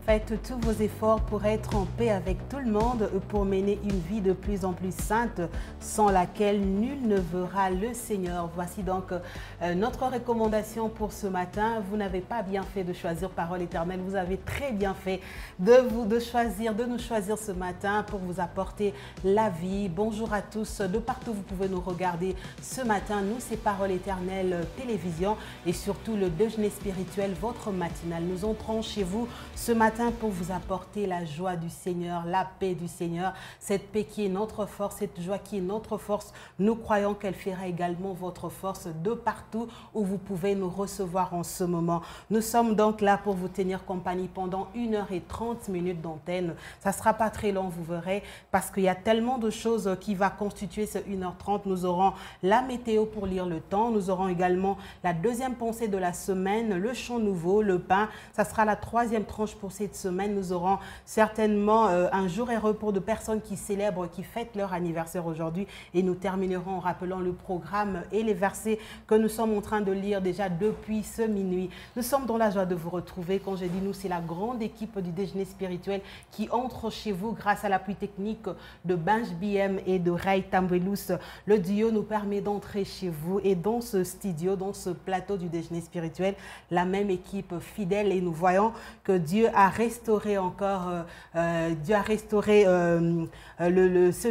Faites tous vos efforts pour être en paix avec tout le monde, pour mener une vie de plus en plus sainte, sans laquelle nul ne verra le Seigneur. Voici donc notre recommandation pour ce matin. Vous n'avez pas bien fait de choisir Parole éternelle, vous avez très bien fait de nous choisir ce matin pour vous apporter la vie. Bonjour à tous, de partout vous pouvez nous regarder ce matin. Nous, c'est Parole éternelle télévision et surtout le déjeuner spirituel, votre matinale. Nous entrons chez vous ce matin pour vous apporter la joie du Seigneur, la paix du Seigneur, cette paix qui est notre force, cette joie qui est notre force. Nous croyons qu'elle fera également votre force de partout où vous pouvez nous recevoir en ce moment. Nous sommes donc là pour vous tenir compagnie pendant 1h30 d'antenne. Ça ne sera pas très long, vous verrez, parce qu'il y a tellement de choses qui vont constituer ce 1h30. Nous aurons la météo pour lire le temps. Nous aurons également la deuxième pensée de la semaine, le chant nouveau, le pain. Ça sera la troisième tranche pour cette semaine. Nous aurons certainement un jour heureux pour de personnes qui célèbrent, qui fêtent leur anniversaire aujourd'hui. Et nous terminerons en rappelant le programme et les versets que nous sommes en train de lire déjà depuis ce minuit. Nous sommes dans la joie de vous retrouver. Quand je dis nous, c'est la grande équipe du déjeuner spirituel qui entre chez vous grâce à l'appui technique de Benj BM et de Ray Tambelous. Le duo nous permet d'entrer chez vous et dans ce studio, dans ce plateau du déjeuner spirituel, la même équipe fidèle, et nous voyons que Dieu a restauré encore, ceux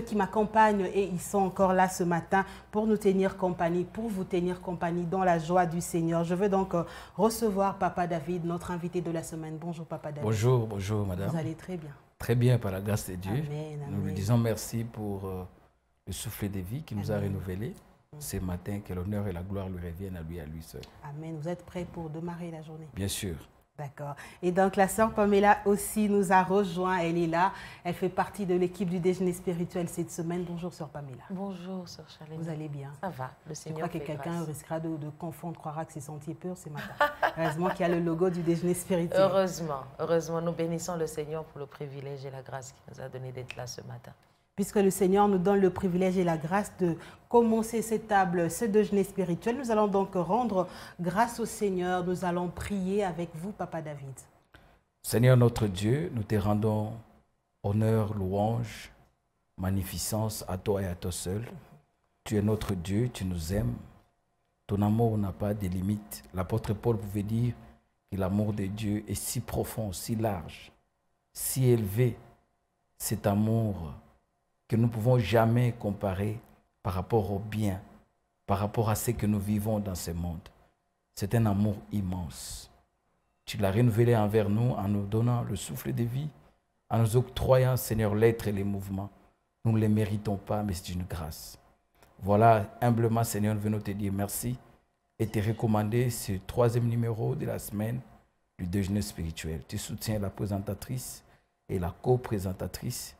qui m'accompagnent, et ils sont encore là ce matin pour nous tenir compagnie, pour vous tenir compagnie dans la joie du Seigneur. Je veux donc recevoir Papa David, notre invité de la semaine. Bonjour Papa David. Bonjour, bonjour madame. Vous allez très bien. Très bien par la grâce de Dieu. Amen, amen. Nous lui disons merci pour le souffle de vie qui nous a renouvelé ce matin. Que l'honneur et la gloire lui reviennent à lui seul. Amen. Vous êtes prêts pour démarrer la journée? Bien sûr. D'accord. Et donc la sœur Pamela aussi nous a rejoint. Elle est là. Elle fait partie de l'équipe du déjeuner spirituel cette semaine. Bonjour sœur Pamela. Bonjour sœur Charlène. Vous allez bien? Ça va, le Seigneur fait grâce. Je crois que quelqu'un risquera de confondre, croira que c'est sentier pur ce matin. Heureusement qu'il y a le logo du déjeuner spirituel. Heureusement, nous bénissons le Seigneur pour le privilège et la grâce qu'il nous a donné d'être là ce matin. Puisque le Seigneur nous donne le privilège et la grâce de commencer cette table, ce déjeuner spirituel, nous allons donc rendre grâce au Seigneur. Nous allons prier avec vous, Papa David. Seigneur notre Dieu, nous te rendons honneur, louange, magnificence à toi et à toi seul. Tu es notre Dieu, tu nous aimes. Ton amour n'a pas de limites. L'apôtre Paul pouvait dire que l'amour de Dieu est si profond, si large, si élevé. Cet amour que nous ne pouvons jamais comparer par rapport au bien, par rapport à ce que nous vivons dans ce monde. C'est un amour immense. Tu l'as renouvelé envers nous en nous donnant le souffle de vie, en nous octroyant, Seigneur, l'être et les mouvements. Nous ne les méritons pas, mais c'est une grâce. Voilà, humblement, Seigneur, nous venons te dire merci et te recommander ce 3e numéro de la semaine du déjeuner spirituel. Tu soutiens la présentatrice et la co-présentatrice.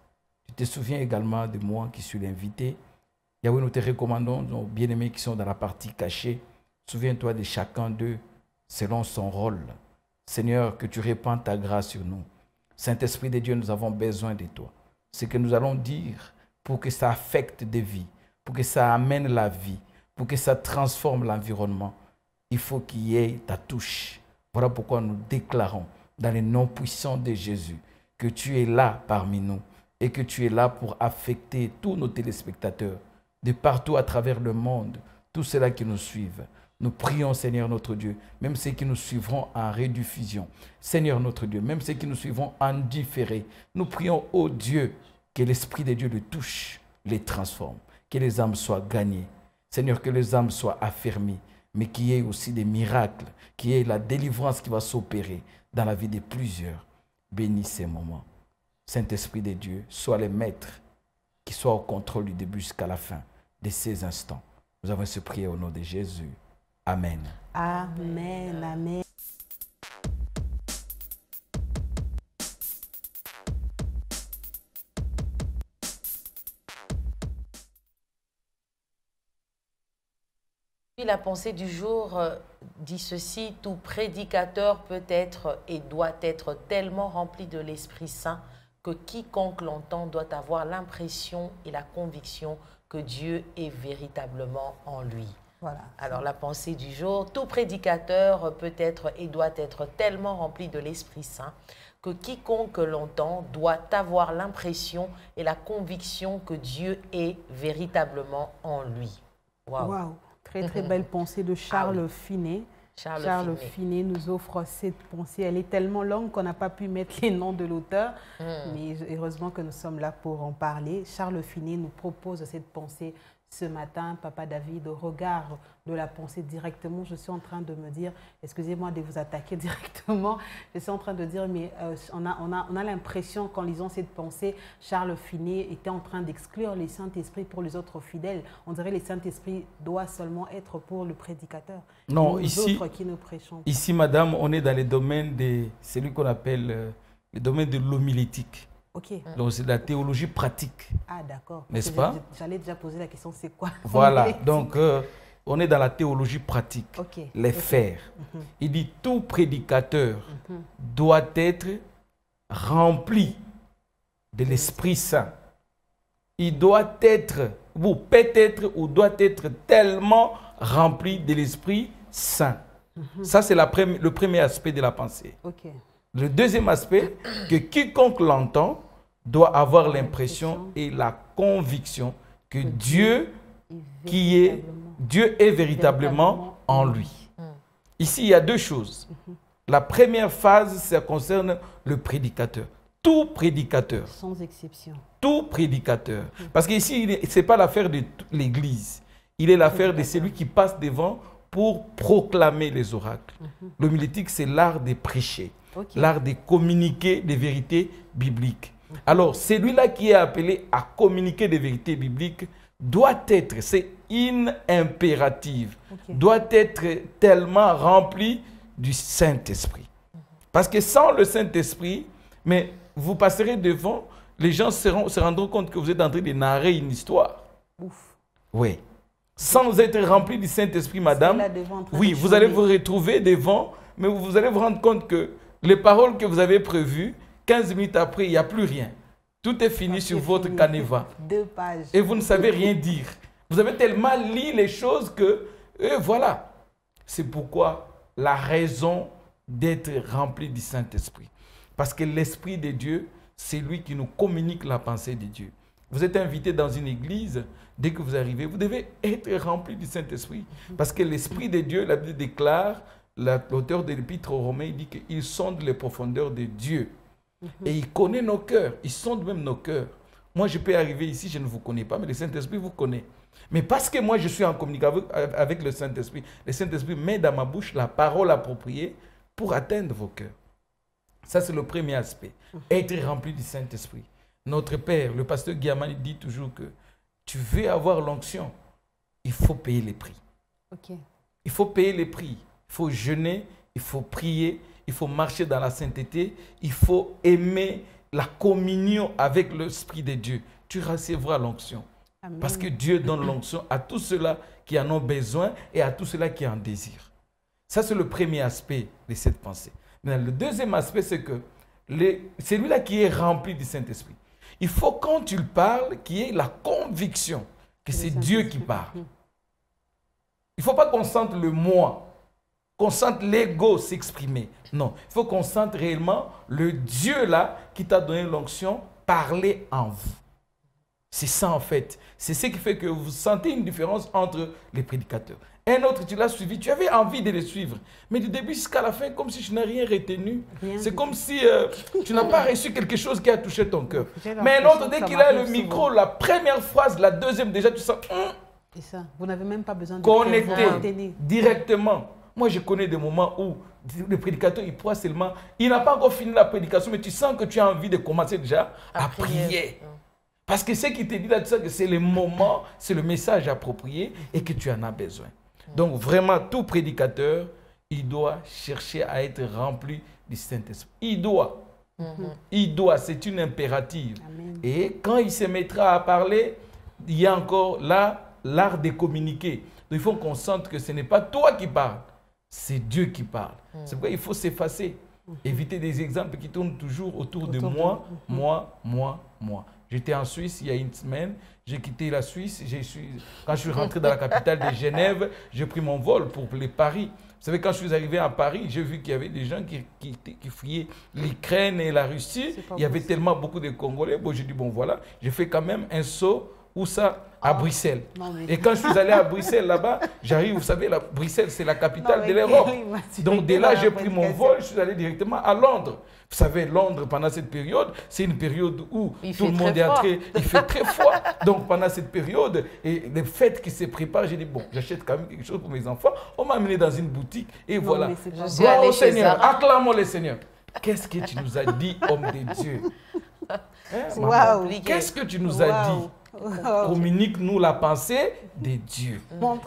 Tu te souviens également de moi qui suis l'invité. Yahweh, nous te recommandons nos bien-aimés qui sont dans la partie cachée. Souviens-toi de chacun d'eux selon son rôle. Seigneur, que tu répandes ta grâce sur nous. Saint-Esprit de Dieu, nous avons besoin de toi. Ce que nous allons dire pour que ça affecte des vies, pour que ça amène la vie, pour que ça transforme l'environnement, il faut qu'il y ait ta touche. Voilà pourquoi nous déclarons dans le nom puissant de Jésus que tu es là parmi nous et que tu es là pour affecter tous nos téléspectateurs de partout à travers le monde, tous ceux-là qui nous suivent. Nous prions, Seigneur notre Dieu, même ceux qui nous suivront en rediffusion. Seigneur notre Dieu, même ceux qui nous suivront en différé. Nous prions, ô Dieu, que l'Esprit de Dieu les touche, les transforme, que les âmes soient gagnées. Seigneur, que les âmes soient affermies, mais qu'il y ait aussi des miracles, qu'il y ait la délivrance qui va s'opérer dans la vie de plusieurs. Bénis ces moments. Saint-Esprit de Dieu, sois le maître qui soit au contrôle du début jusqu'à la fin de ces instants. Nous avons ce prié au nom de Jésus. Amen. Amen, amen. Puis la pensée du jour dit ceci: tout prédicateur peut être et doit être tellement rempli de l'Esprit Saint que quiconque l'entend doit avoir l'impression et la conviction que Dieu est véritablement en lui. Voilà. Alors la pensée du jour: tout prédicateur peut être et doit être tellement rempli de l'Esprit Saint que quiconque l'entend doit avoir l'impression et la conviction que Dieu est véritablement en lui. Waouh! Wow. Très, très belle pensée de Charles Finet. Charles Finet nous offre cette pensée. Elle est tellement longue qu'on n'a pas pu mettre les noms de l'auteur, mais heureusement que nous sommes là pour en parler. Charles Finet nous propose cette pensée ce matin. Papa David, au regard de la pensée directement, je suis en train de me dire, excusez-moi de vous attaquer directement, je suis en train de dire, mais on a l'impression qu'en lisant cette pensée, Charles Finet était en train d'exclure les Saint-Esprit pour les autres fidèles. On dirait que les Saint-Esprit doit seulement être pour le prédicateur. Non, nous ici, autres qui nous prêchons. Ici, madame, on est dans les domaines de celui qu'on appelle le domaine de l'homilétique. Ok. Donc, c'est de la théologie pratique. Ah, d'accord. N'est-ce pas? J'allais déjà poser la question, c'est quoi? Voilà. Donc, on est dans la théologie pratique. Okay. Les faire. Il dit tout prédicateur doit être rempli de l'Esprit Saint. Il doit être, ou peut-être, ou doit être tellement rempli de l'Esprit Saint. Ça, c'est le premier aspect de la pensée. Okay. Le deuxième aspect, que quiconque l'entend doit avoir l'impression et la conviction que Dieu est véritablement en lui. Ici, il y a deux choses. La première phase, ça concerne le prédicateur. Tout prédicateur. Sans exception. Tout prédicateur. Parce qu'ici, ce n'est pas l'affaire de l'Église. Il est l'affaire de celui qui passe devant pour proclamer les oracles. L'homilétique, c'est l'art de prêcher. Okay. L'art de communiquer des vérités bibliques. Alors, celui-là qui est appelé à communiquer des vérités bibliques doit être, c'est impératif, doit être tellement rempli du Saint-Esprit. Parce que sans le Saint-Esprit, mais vous passerez devant, les gens se rendront compte que vous êtes en train de narrer une histoire. Ouf. Oui. Sans être rempli du Saint-Esprit, madame, oui, vous allez vous retrouver devant, mais vous allez vous rendre compte que les paroles que vous avez prévues, 15 minutes après, il n'y a plus rien. Tout est fini sur votre canevas. 2 pages. Et vous ne savez rien dire. Vous avez tellement lu les choses que, voilà. C'est pourquoi la raison d'être rempli du Saint-Esprit. Parce que l'Esprit de Dieu, c'est lui qui nous communique la pensée de Dieu. Vous êtes invité dans une église, dès que vous arrivez, vous devez être rempli du Saint-Esprit. Parce que l'Esprit de Dieu, la Bible déclare, l'auteur de l'Épître aux Romains, il dit qu'il sonde les profondeurs de Dieu. Et il connaît nos cœurs, il sonde même nos cœurs. Moi, je peux arriver ici, je ne vous connais pas, mais le Saint-Esprit vous connaît. Mais parce que moi, je suis en communication avec le Saint-Esprit met dans ma bouche la parole appropriée pour atteindre vos cœurs. Ça, c'est le premier aspect. Être rempli du Saint-Esprit. Notre Père, le pasteur Guillamani dit toujours que tu veux avoir l'onction, il faut payer les prix. Okay. Il faut payer les prix. Il faut jeûner, il faut prier, il faut marcher dans la sainteté, il faut aimer la communion avec l'Esprit de Dieu. Tu recevras l'onction. Parce que Dieu donne l'onction à tous ceux-là qui en ont besoin et à tous ceux-là qui en désirent. Ça, c'est le premier aspect de cette pensée. Mais le deuxième aspect, c'est que celui-là qui est rempli du Saint-Esprit, il faut, quand tu parles, qu'il y ait la conviction que c'est Dieu qui parle. Il ne faut pas qu'on sente le moi, qu'on sente l'ego s'exprimer. Non, il faut qu'on sente réellement le Dieu-là qui t'a donné l'onction parler en vous. C'est ça en fait. C'est ce qui fait que vous sentez une différence entre les prédicateurs. Un autre, tu l'as suivi, tu avais envie de le suivre. Mais du début jusqu'à la fin, comme si tu n'as rien retenu. C'est comme si tu n'as pas reçu quelque chose qui a touché ton cœur. Mais un autre, dès qu'il a le micro, la première phrase, la deuxième, déjà tu sens... C'est ça. Vous n'avez même pas besoin de connecter directement. Moi, je connais des moments où le prédicateur, il pourra seulement... Il n'a pas encore fini la prédication, mais tu sens que tu as envie de commencer déjà à prier. Parce que ce qui te dit là, c'est le moment, c'est le message approprié et que tu en as besoin. Donc vraiment, tout prédicateur, il doit chercher à être rempli du Saint-Esprit. Il doit. Il doit, c'est une impérative. Amen. Et quand il se mettra à parler, il y a encore là l'art de communiquer. Donc il faut qu'on sente que ce n'est pas toi qui parles, c'est Dieu qui parle. C'est pourquoi il faut s'effacer. Éviter des exemples qui tournent toujours autour de moi, moi. J'étais en Suisse il y a une semaine, j'ai quitté la Suisse, quand je suis rentré dans la capitale de Genève, j'ai pris mon vol pour les Paris. savez, quand je suis arrivé à Paris, j'ai vu qu'il y avait des gens qui fuyaient l'Ukraine et la Russie. Il y avait tellement beaucoup de Congolais. Bon, j'ai dit, bon, voilà, j'ai fait quand même un saut. Où ça? À Bruxelles. Et quand je suis allé à Bruxelles, là-bas, j'arrive, vous savez, Bruxelles, c'est la capitale de l'Europe. Donc, de là, j'ai pris mon vol, je suis allé directement à Londres. Vous savez, Londres, pendant cette période, c'est une période où tout le monde est entré. Il fait très froid. Donc, pendant cette période, et les fêtes qui se préparent, j'ai dit, bon, j'achète quand même quelque chose pour mes enfants. On m'a amené dans une boutique et voilà. Gloire au Seigneur. Acclamons le Seigneur. Qu'est-ce que tu nous as dit, homme de Dieu? Wow. Qu'est-ce que tu nous as dit? Communique-nous la pensée de Dieu.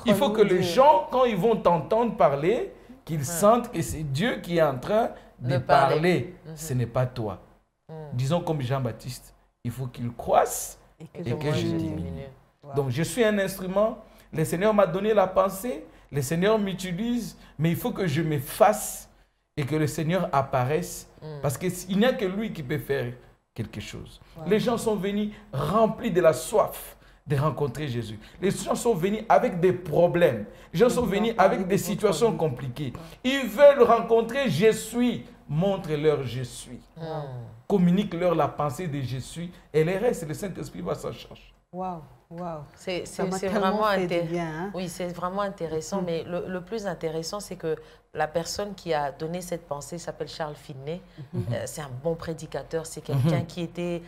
Il faut que les gens, quand ils vont t'entendre parler, qu'ils sentent que c'est Dieu qui est en train de parler. Ce n'est pas toi. Disons comme Jean-Baptiste, il faut qu'il croisse et que je diminue. Donc je suis un instrument, le Seigneur m'a donné la pensée, le Seigneur m'utilise, mais il faut que je me fasse et que le Seigneur apparaisse, parce qu'il n'y a que lui qui peut faire quelque chose. Les gens sont venus remplis de la soif de rencontrer Jésus. Les gens sont venus avec des problèmes. Les gens sont venus avec des situations compliquées. Ils veulent rencontrer je suis. Montre-leur je suis. Communique-leur la pensée de je suis. Et le reste, le Saint-Esprit va s'en charger. Waouh, waouh. C'est vraiment intéressant. Hein? Oui, c'est vraiment intéressant. Mais le plus intéressant, c'est que la personne qui a donné cette pensée s'appelle Charles Finney. C'est un bon prédicateur. C'est quelqu'un qui était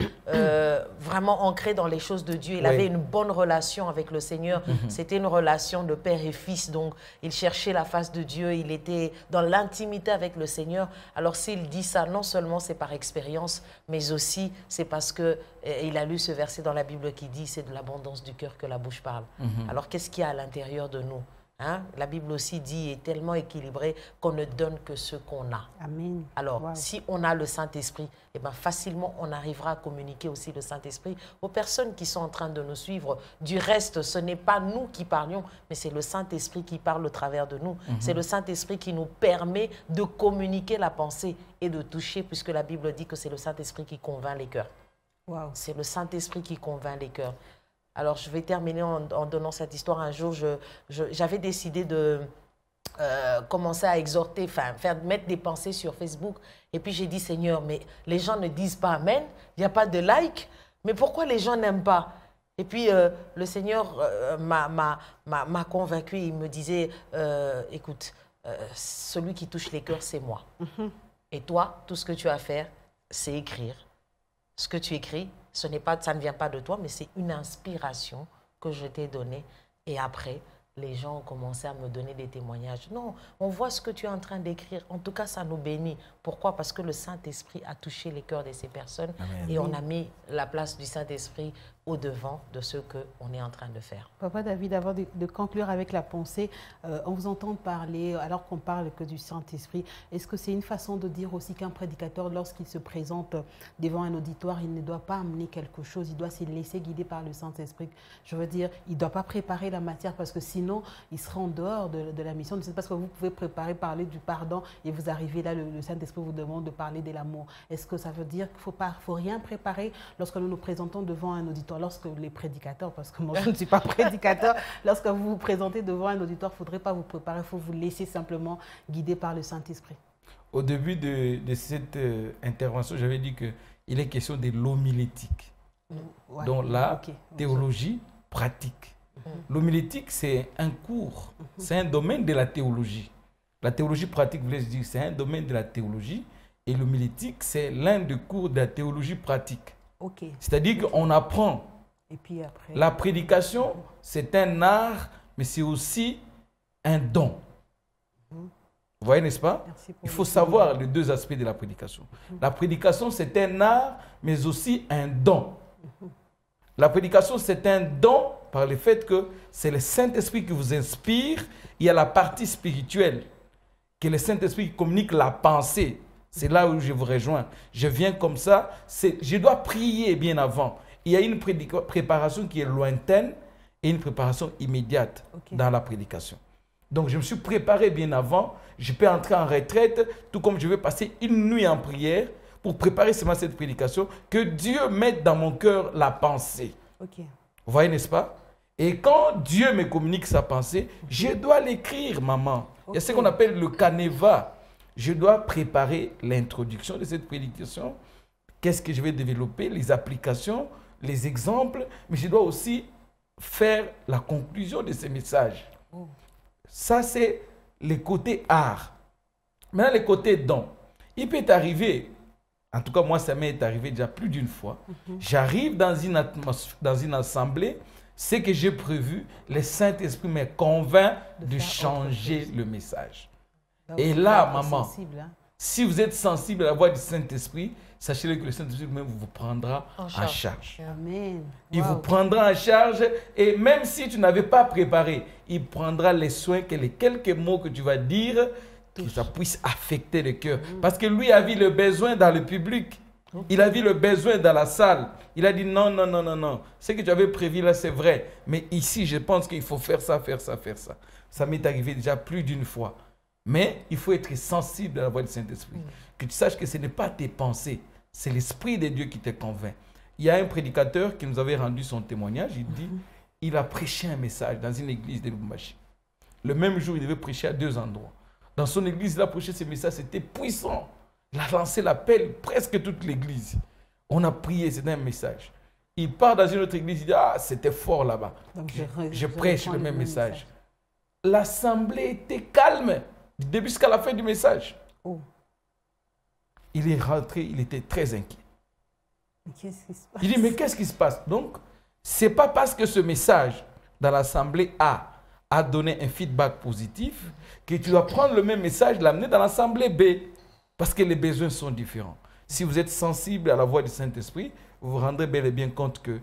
vraiment ancré dans les choses de Dieu. Il avait une bonne relation avec le Seigneur. C'était une relation de père et fils. Donc, il cherchait la face de Dieu. Il était dans l'intimité avec le Seigneur. Alors, s'il dit ça, non seulement c'est par expérience, mais aussi c'est parce qu'il a lu ce verset dans la Bible qui dit « c'est de l'abondance du cœur que la bouche parle ». Alors, qu'est-ce qu'il y a à l'intérieur de nous? Hein? La Bible aussi dit, est tellement équilibrée qu'on ne donne que ce qu'on a. Amen. Alors, si on a le Saint-Esprit, eh ben, facilement, on arrivera à communiquer aussi le Saint-Esprit aux personnes qui sont en train de nous suivre. Du reste, ce n'est pas nous qui parlions, mais c'est le Saint-Esprit qui parle au travers de nous. C'est le Saint-Esprit qui nous permet de communiquer la pensée et de toucher, puisque la Bible dit que c'est le Saint-Esprit qui convainc les cœurs. Wow. C'est le Saint-Esprit qui convainc les cœurs. Alors, je vais terminer en donnant cette histoire. Un jour, j'avais décidé de commencer à exhorter, mettre des pensées sur Facebook. Et puis, j'ai dit, Seigneur, mais les gens ne disent pas Amen, il n'y a pas de like. Mais pourquoi les gens n'aiment pas? Et puis, le Seigneur m'a convaincu. Il me disait, écoute, celui qui touche les cœurs, c'est moi. Et toi, tout ce que tu as à faire, c'est écrire. Ce que tu écris, ça ne vient pas de toi, mais c'est une inspiration que je t'ai donnée. Et après, les gens ont commencé à me donner des témoignages. Non, on voit ce que tu es en train d'écrire. En tout cas, ça nous bénit. Pourquoi? Parce que le Saint-Esprit a touché les cœurs de ces personnes. Amen. Et on a mis la place du Saint-Esprit au-devant de ce qu'on est en train de faire. Papa David, avant de conclure avec la pensée, on vous entend parler, alors qu'on parle que du Saint-Esprit, est-ce que c'est une façon de dire aussi qu'un prédicateur, lorsqu'il se présente devant un auditoire, il ne doit pas amener quelque chose, il doit se laisser guider par le Saint-Esprit? Je veux dire, il ne doit pas préparer la matière parce que sinon, il sera en dehors de la mission. C'est parce que vous pouvez parler du pardon et vous arrivez là, le Saint-Esprit vous demande de parler de l'amour. Est-ce que ça veut dire qu'il ne faut rien préparer lorsque nous nous présentons devant un auditoire? Lorsque les prédicateurs, parce que moi je ne suis pas prédicateur, lorsque vous vous présentez devant un auditoire, il ne faudrait pas vous préparer, il faut vous laisser simplement guider par le Saint-Esprit. Au début de cette intervention, j'avais dit qu'il est question de l'homilétique. Donc la théologie pratique. L'homilétique, c'est un cours, c'est un domaine de la théologie. La théologie pratique, vous voulez dire, c'est un domaine de la théologie, et l'homilétique, c'est l'un des cours de la théologie pratique. C'est-à-dire qu'on apprend. Et puis après, la prédication, c'est un art, mais c'est aussi un don. Vous voyez, n'est-ce pas? Il faut savoir les deux aspects de la prédication. La prédication, c'est un art, mais aussi un don. La prédication, c'est un don par le fait que c'est le Saint-Esprit qui vous inspire. Il y a la partie spirituelle, que le Saint-Esprit communique la pensée. C'est là où je vous rejoins. Je viens comme ça. Je dois prier bien avant. Il y a une préparation qui est lointaine et une préparation immédiate dans la prédication. Donc, je me suis préparé bien avant. Je peux entrer en retraite, tout comme je vais passer une nuit en prière pour préparer seulement cette prédication, que Dieu mette dans mon cœur la pensée. Vous voyez, n'est-ce pas? Et quand Dieu me communique sa pensée, je dois l'écrire, maman. Il y a ce qu'on appelle le canevas. Je dois préparer l'introduction de cette prédication. Qu'est-ce que je vais développer, les applications, les exemples, mais je dois aussi faire la conclusion de ces messages. Ça, c'est les côtés art. Maintenant, les côtés don. Il peut t'arriver, en tout cas, moi, ça m'est arrivé déjà plus d'une fois. J'arrive dans une assemblée, ce que j'ai prévu, le Saint-Esprit me convainc de changer le message. Et là, maman, si vous êtes sensible à la voix du Saint-Esprit, sachez que le Saint-Esprit même vous prendra en charge. Amen. Il vous prendra en charge et même si tu n'avais pas préparé, il prendra les soins que les quelques mots que tu vas dire, que ça puisse affecter le cœur. Parce que lui a vu le besoin dans le public. Il a vu le besoin dans la salle. Il a dit non, non, non, non, non. Ce que tu avais prévu là, c'est vrai. Mais ici, je pense qu'il faut faire ça, faire ça, faire ça. Ça m'est arrivé déjà plus d'une fois. Mais il faut être sensible à la voix du Saint-Esprit. Que tu saches que ce n'est pas tes pensées, c'est l'Esprit de Dieu qui te convainc. Il y a un prédicateur qui nous avait rendu son témoignage. Il dit, il a prêché un message dans une église de Lubumbashi. Le même jour, il devait prêcher à 2 endroits. Dans son église, il a prêché ce message, c'était puissant. Il a lancé l'appel, presque toute l'église. On a prié, c'était un message. Il part dans une autre église, il dit, ah, c'était fort là-bas. Je prêche le même message. L'assemblée était calme. Du début jusqu'à la fin du message. Il est rentré, il était très inquiet. Qu'est-ce qui se passe? Il dit, mais qu'est-ce qui se passe? Donc, ce n'est pas parce que ce message dans l'assemblée a donné un feedback positif que tu dois prendre le même message, l'amener dans l'assemblée B. Parce que les besoins sont différents. Si vous êtes sensible à la voix du Saint-Esprit, vous vous rendrez bel et bien compte que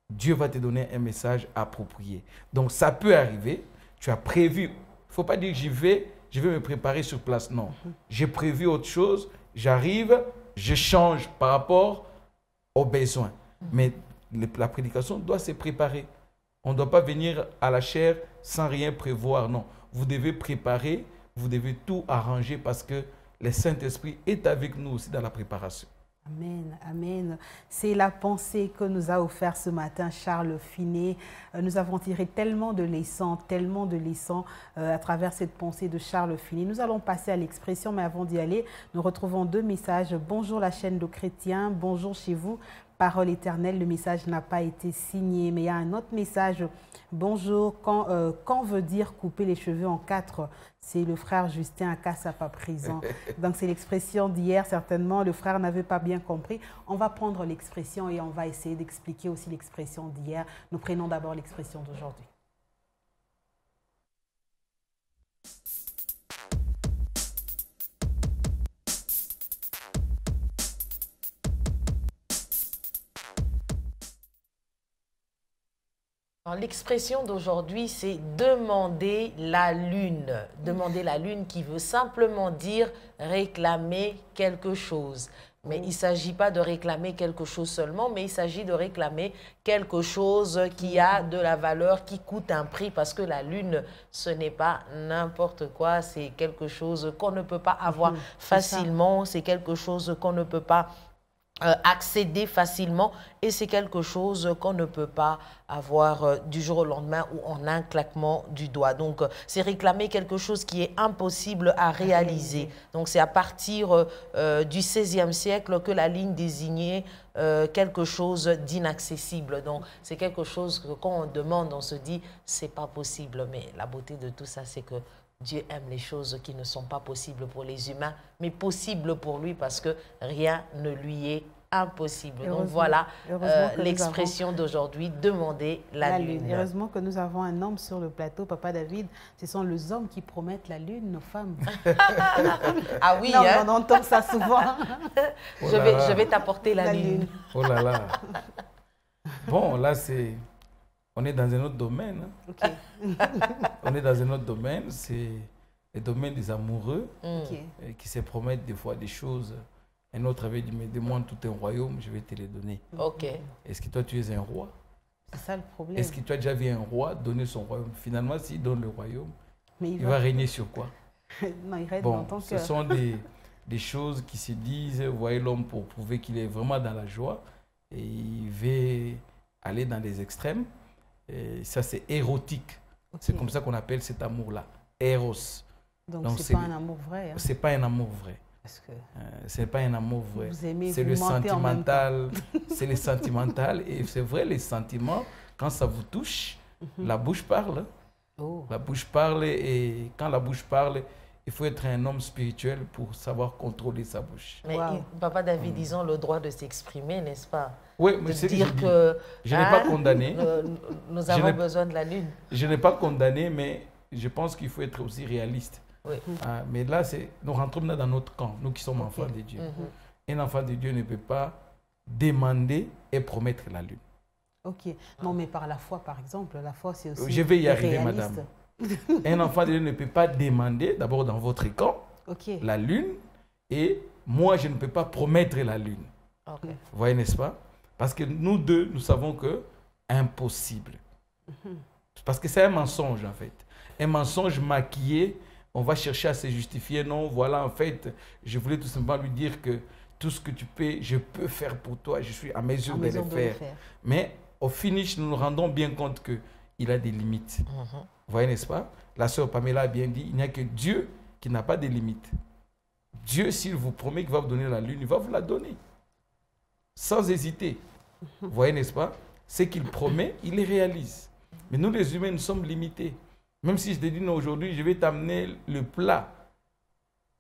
Dieu va te donner un message approprié. Donc, ça peut arriver. Tu as prévu. Il ne faut pas dire j'y vais. Je vais me préparer sur place. Non. J'ai prévu autre chose. J'arrive, je change par rapport aux besoins. Mais la prédication doit se préparer. On ne doit pas venir à la chair sans rien prévoir. Non. Vous devez préparer, vous devez tout arranger parce que le Saint-Esprit est avec nous aussi dans la préparation. Amen, amen. C'est la pensée que nous a offert ce matin Charles Finet. Nous avons tiré tellement de leçons à travers cette pensée de Charles Finet. Nous allons passer à l'expression, mais avant d'y aller, nous retrouvons 2 messages. Bonjour la chaîne de chrétiens, bonjour chez vous. Parole éternelle, le message n'a pas été signé, mais il y a un autre message. Bonjour, quand veut dire couper les cheveux en 4? C'est le frère Justin à Kassapa présent. Donc c'est l'expression d'hier, certainement, le frère n'avait pas bien compris. On va prendre l'expression et on va essayer d'expliquer aussi l'expression d'hier. Nous prenons d'abord l'expression d'aujourd'hui. L'expression d'aujourd'hui, c'est demander la lune. Demander la lune qui veut simplement dire réclamer quelque chose. Mais il ne s'agit pas de réclamer quelque chose seulement, mais il s'agit de réclamer quelque chose qui a de la valeur, qui coûte un prix, parce que la lune, ce n'est pas n'importe quoi, c'est quelque chose qu'on ne peut pas avoir facilement, c'est quelque chose qu'on ne peut pas accéder facilement et c'est quelque chose qu'on ne peut pas avoir du jour au lendemain ou en un claquement du doigt. Donc, c'est réclamer quelque chose qui est impossible à réaliser. Donc, c'est à partir du XVIe siècle que la ligne désignait quelque chose d'inaccessible. Donc, c'est quelque chose que quand on demande, on se dit, c'est pas possible. Mais la beauté de tout ça, c'est que Dieu aime les choses qui ne sont pas possibles pour les humains, mais possibles pour lui parce que rien ne lui est impossible. Donc voilà l'expression d'aujourd'hui, demander la lune. Heureusement que nous avons un homme sur le plateau, Papa David. Ce sont les hommes qui promettent la lune, nos femmes. Ah oui, non, on entend ça souvent. Je vais t'apporter la lune. Oh là là. Bon, là c'est... On est dans un autre domaine. Okay. On est dans un autre domaine, c'est le domaine des amoureux qui se promettent des fois des choses. Un autre avait dit, mais demande tout un royaume, je vais te les donner. Est-ce que toi tu es un roi? C'est ça le problème. Est-ce que tu as déjà vu un roi donner son royaume? Finalement, s'il donne le royaume, mais il va régner sur quoi? Non, il règne bon, en tant ce sont des choses qui se disent, vous voyez l'homme pour prouver qu'il est vraiment dans la joie et il veut aller dans les extrêmes. Et ça, c'est érotique. C'est comme ça qu'on appelle cet amour-là, Eros. Donc c'est pas un amour vrai. Hein. C'est pas un amour vrai. C'est pas un amour vrai. C'est le sentimental. C'est le sentimental. Et c'est vrai, les sentiments, quand ça vous touche, la bouche parle. Oh. La bouche parle et quand la bouche parle, il faut être un homme spirituel pour savoir contrôler sa bouche. Mais Papa David, disons le droit de s'exprimer, n'est-ce pas? Oui, mais c'est dire que je n'ai pas condamné. Nous avons besoin de la lune. Je n'ai pas condamné, mais je pense qu'il faut être aussi réaliste. Oui. Mais là, nous rentrons dans notre camp, nous qui sommes enfants de Dieu. Un enfant de Dieu ne peut pas demander et promettre la lune. Ok. Non, mais par la foi, par exemple, la foi, c'est aussi je vais y arriver, réaliste. madame. Un enfant de Dieu ne peut pas demander, d'abord dans votre camp, la lune, et moi, je ne peux pas promettre la lune. Vous voyez, n'est-ce pas? Parce que nous deux, nous savons que impossible. Parce que c'est un mensonge, en fait. Un mensonge maquillé, on va chercher à se justifier. Non, voilà, en fait, je voulais tout simplement lui dire que tout ce que tu peux, je peux faire pour toi, je suis à mesure de le faire. Mais au finish, nous nous rendons bien compte qu'il a des limites. Vous voyez, n'est-ce pas? La sœur Pamela a bien dit, il n'y a que Dieu qui n'a pas de limites. Dieu, s'il vous promet qu'il va vous donner la lune, il va vous la donner. Sans hésiter. Vous voyez, n'est-ce pas? Ce qu'il promet, il les réalise. Mais nous, les humains, nous sommes limités. Même si je te dis, non, aujourd'hui, je vais t'amener le plat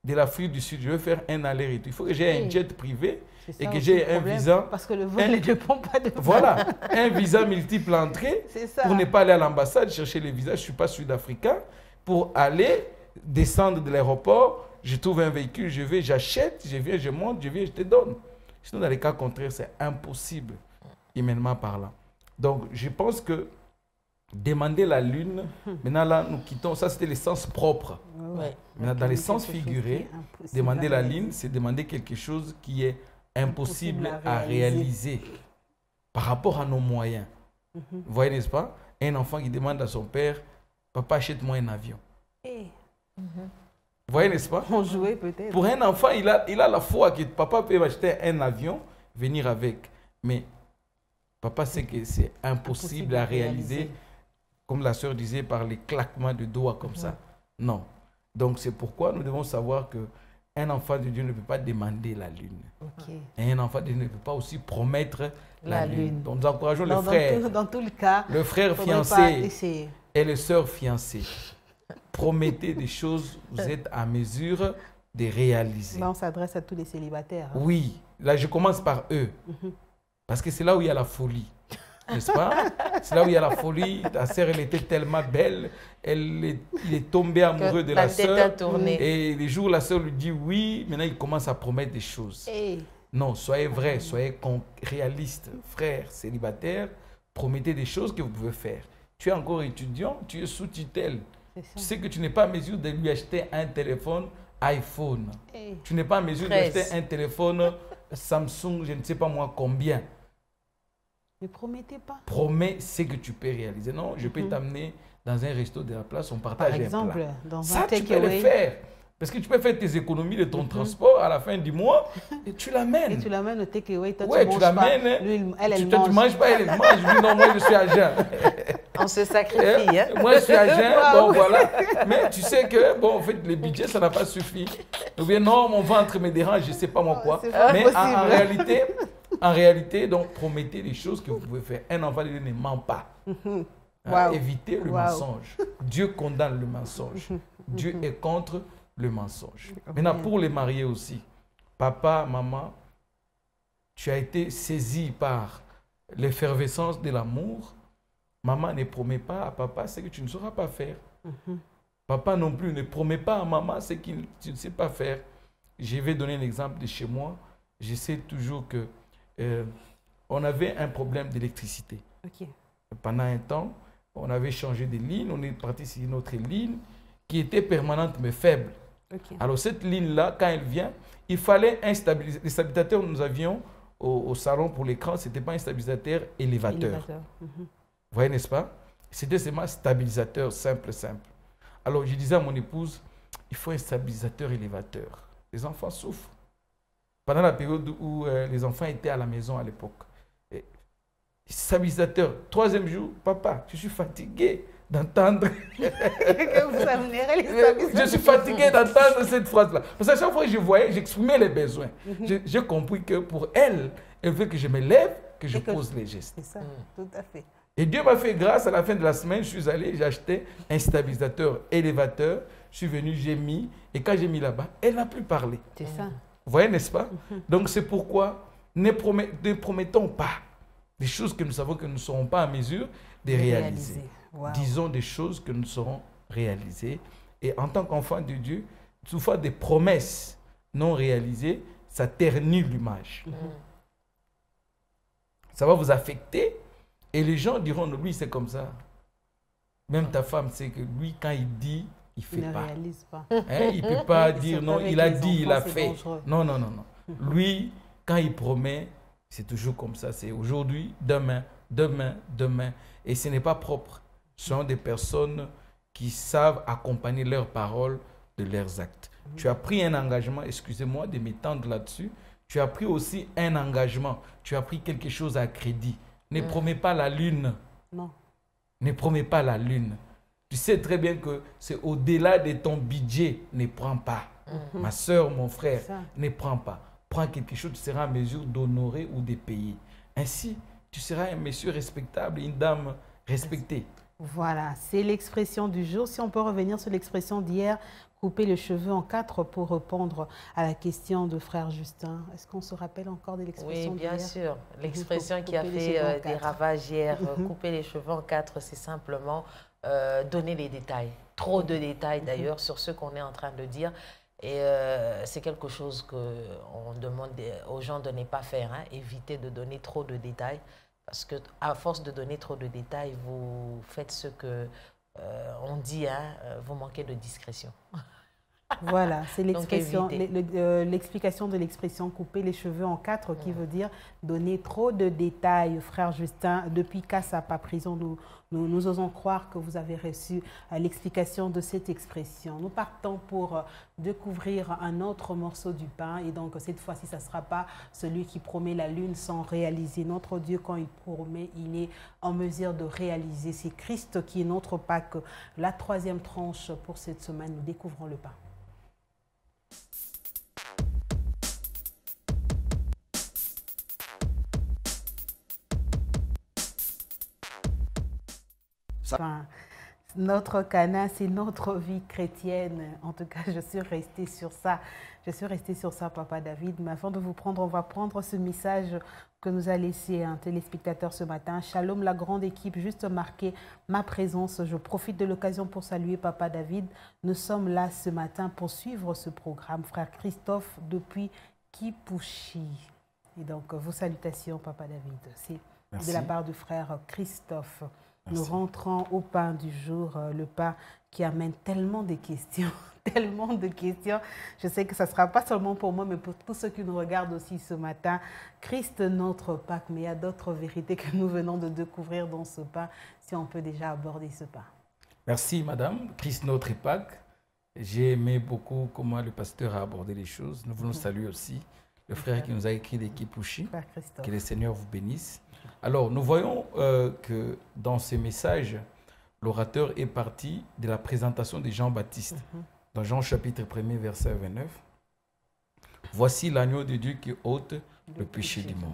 de l'Afrique du Sud, je vais faire un aller-retour. Il faut que j'ai un jet privé et que j'ai un visa. Parce que le vol ne dépend pas de... Voilà, un visa multiple entrée pour ne pas aller à l'ambassade chercher les visas. Je ne suis pas sud-africain. Pour aller descendre de l'aéroport, je trouve un véhicule, je vais, j'achète, je viens, je monte, je viens, je te donne. Sinon, dans les cas contraires, c'est impossible, humainement parlant. Donc, je pense que demander la lune, maintenant là, nous quittons, ça c'était l'essence propre. Maintenant, dans les sens figurés, demander la lune, c'est demander quelque chose qui est impossible à réaliser par rapport à nos moyens. Vous voyez, n'est-ce pas? Un enfant qui demande à son père, papa, achète-moi un avion. Vous voyez, n'est-ce pas? On jouait peut-être. Pour un enfant, il a la foi que papa peut acheter un avion, venir avec. Mais papa sait que c'est impossible à réaliser, comme la sœur disait, par les claquements de doigts comme ça. Non. Donc c'est pourquoi nous devons savoir qu'un enfant de Dieu ne peut pas demander la lune. Et un enfant de Dieu ne peut pas aussi promettre la lune. Donc nous encourageons le frère. Dans tout le cas, le frère fiancé et les sœurs fiancées. Promettez des choses, vous êtes à mesure de réaliser. Là, on s'adresse à tous les célibataires. Hein. Oui, là je commence par eux. Parce que c'est là où il y a la folie. N'est-ce pas? C'est là où il y a la folie. Ta sœur, elle était tellement belle. Il est tombé amoureux de la sœur. Et les jours où la sœur lui dit oui, maintenant il commence à promettre des choses. Non, soyez vrai, soyez réaliste. Frères, célibataires, promettez des choses que vous pouvez faire. Tu es encore étudiant, tu es sous tutelle. Tu sais que tu n'es pas à mesure de lui acheter un téléphone iPhone. Tu n'es pas à mesure d'acheter un téléphone Samsung, je ne sais pas moi combien. Ne promettez pas. Promets ce que tu peux réaliser. Non, je peux t'amener dans un resto de la place, on partage Par exemple, un plat. Dans ça, un tu peux le faire. Parce que tu peux faire tes économies de ton transport à la fin du mois et tu l'amènes. Et tu l'amènes au takeaway. Toi, tu l'amènes. Elle mange pas, elle mange. Lui, non, moi, je suis à jeun. On se sacrifie. Hein? Moi, je suis à jeun. Bon, voilà. Mais tu sais que, bon, en fait, les budgets, ça n'a pas suffi. Ou bien, non, mon ventre me dérange, je ne sais pas moi quoi. Mais en réalité, donc, promettez des choses que vous pouvez faire. Un enfant de Dieu ne ment pas. Évitez le mensonge. Dieu condamne le mensonge. Dieu est contre le mensonge. Maintenant, pour les mariés aussi, papa, maman, tu as été saisi par l'effervescence de l'amour. Maman ne promet pas à papa ce que tu ne sauras pas faire. Papa non plus ne promet pas à maman ce que tu ne sais pas faire. Je vais donner un exemple de chez moi. Je sais toujours que on avait un problème d'électricité. Pendant un temps, on avait changé de ligne, on est parti sur une autre ligne qui était permanente mais faible. Alors cette ligne-là, quand elle vient, il fallait un stabilisateur. Les stabilisateurs que nous avions au salon pour l'écran, ce n'était pas un stabilisateur élévateur. Vous voyez, n'est-ce pas? C'était seulement un stabilisateur simple. Alors je disais à mon épouse, il faut un stabilisateur élévateur. Les enfants souffrent. Pendant la période où les enfants étaient à la maison à l'époque. Stabilisateur, 3e jour, papa, je suis fatigué. d'entendre. Que vous amènerez les Je suis fatigué d'entendre cette phrase-là. Parce qu'à chaque fois que je voyais, j'exprimais les besoins. J'ai compris que pour elle, elle veut que je me lève, que je pose les gestes. C'est ça, tout à fait. Et Dieu m'a fait grâce. À la fin de la semaine, je suis allé, j'ai acheté un stabilisateur élévateur. Je suis venu, j'ai mis. Et quand j'ai mis là-bas, elle n'a plus parlé. C'est ça. Vous voyez, n'est-ce pas? Donc c'est pourquoi ne promettons pas des choses que nous savons que nous ne serons pas en mesure de réaliser. Wow. Disons des choses que nous saurons réaliser. Et en tant qu'enfant de Dieu, toutefois des promesses non réalisées, ça ternit l'image. Ça va vous affecter et les gens diront, lui c'est comme ça. Même ta femme sait que lui, quand il dit, il ne fait ne pas. réalise pas. Hein, il ne peut pas dire non, il a dit, il a fait. Dangereux. Non, non, non, non. Lui, quand il promet, c'est toujours comme ça. C'est aujourd'hui, demain, demain, demain. Et ce n'est pas propre. Ce sont des personnes qui savent accompagner leurs paroles de leurs actes. Tu as pris un engagement, excusez-moi de m'étendre là-dessus, tu as pris aussi un engagement, tu as pris quelque chose à crédit. Ne promets pas la lune. Non. Ne promets pas la lune. Tu sais très bien que c'est au-delà de ton budget. Ne prends pas. Ma soeur, mon frère, ne prends pas. Prends quelque chose, tu seras en mesure d'honorer ou de payer. Ainsi, tu seras un monsieur respectable, une dame respectée. Voilà, c'est l'expression du jour. Si on peut revenir sur l'expression d'hier, couper les cheveux en 4 pour répondre à la question de frère Justin. Est-ce qu'on se rappelle encore de l'expression d'hier? Oui, bien sûr. L'expression qui a fait des ravages hier, couper les cheveux en 4, c'est simplement donner les détails. Trop de détails d'ailleurs sur ce qu'on est en train de dire. Et c'est quelque chose qu'on demande aux gens de ne pas faire. Hein. Éviter de donner trop de détails. Parce qu'à force de donner trop de détails, vous faites ce que on dit, hein, vous manquez de discrétion. Voilà, c'est l'expression, l'explication de l'expression couper les cheveux en 4 qui veut dire donner trop de détails. Frère Justin, depuis Kassapa prison, nous osons croire que vous avez reçu l'explication de cette expression. Nous partons pour découvrir un autre morceau du pain et donc cette fois-ci, ça ne sera pas celui qui promet la lune sans réaliser. Notre Dieu, quand il promet, il est en mesure de réaliser. C'est Christ qui est notre Pâque. La 3e tranche pour cette semaine, nous découvrons le pain. Enfin, notre Cana, c'est notre vie chrétienne. En tout cas, je suis restée sur ça. Je suis restée sur ça, Papa David. Mais avant de vous prendre, on va prendre ce message que nous a laissé un téléspectateur ce matin. Shalom, la grande équipe, juste marqué ma présence. Je profite de l'occasion pour saluer Papa David. Nous sommes là ce matin pour suivre ce programme. Frère Christophe, depuis Kipouchi. Et donc, vos salutations, Papa David. C'est de la part du frère Christophe. Nous rentrons au pain du jour, le pain qui amène tellement de questions, tellement de questions. Je sais que ça ne sera pas seulement pour moi, mais pour tous ceux qui nous regardent aussi ce matin. Christ, notre Pâque, mais il y a d'autres vérités que nous venons de découvrir dans ce pain, si on peut déjà aborder ce pain. Merci, Madame. Christ, notre Pâque. J'ai aimé beaucoup comment le pasteur a abordé les choses. Nous voulons saluer aussi le frère qui nous a écrit l'équipe Pouchi. Que le Seigneur vous bénisse. Alors, nous voyons que dans ce message, l'orateur est parti de la présentation de Jean-Baptiste. Dans Jean chapitre 1er, verset 29. Voici l'agneau de Dieu qui ôte le péché du monde.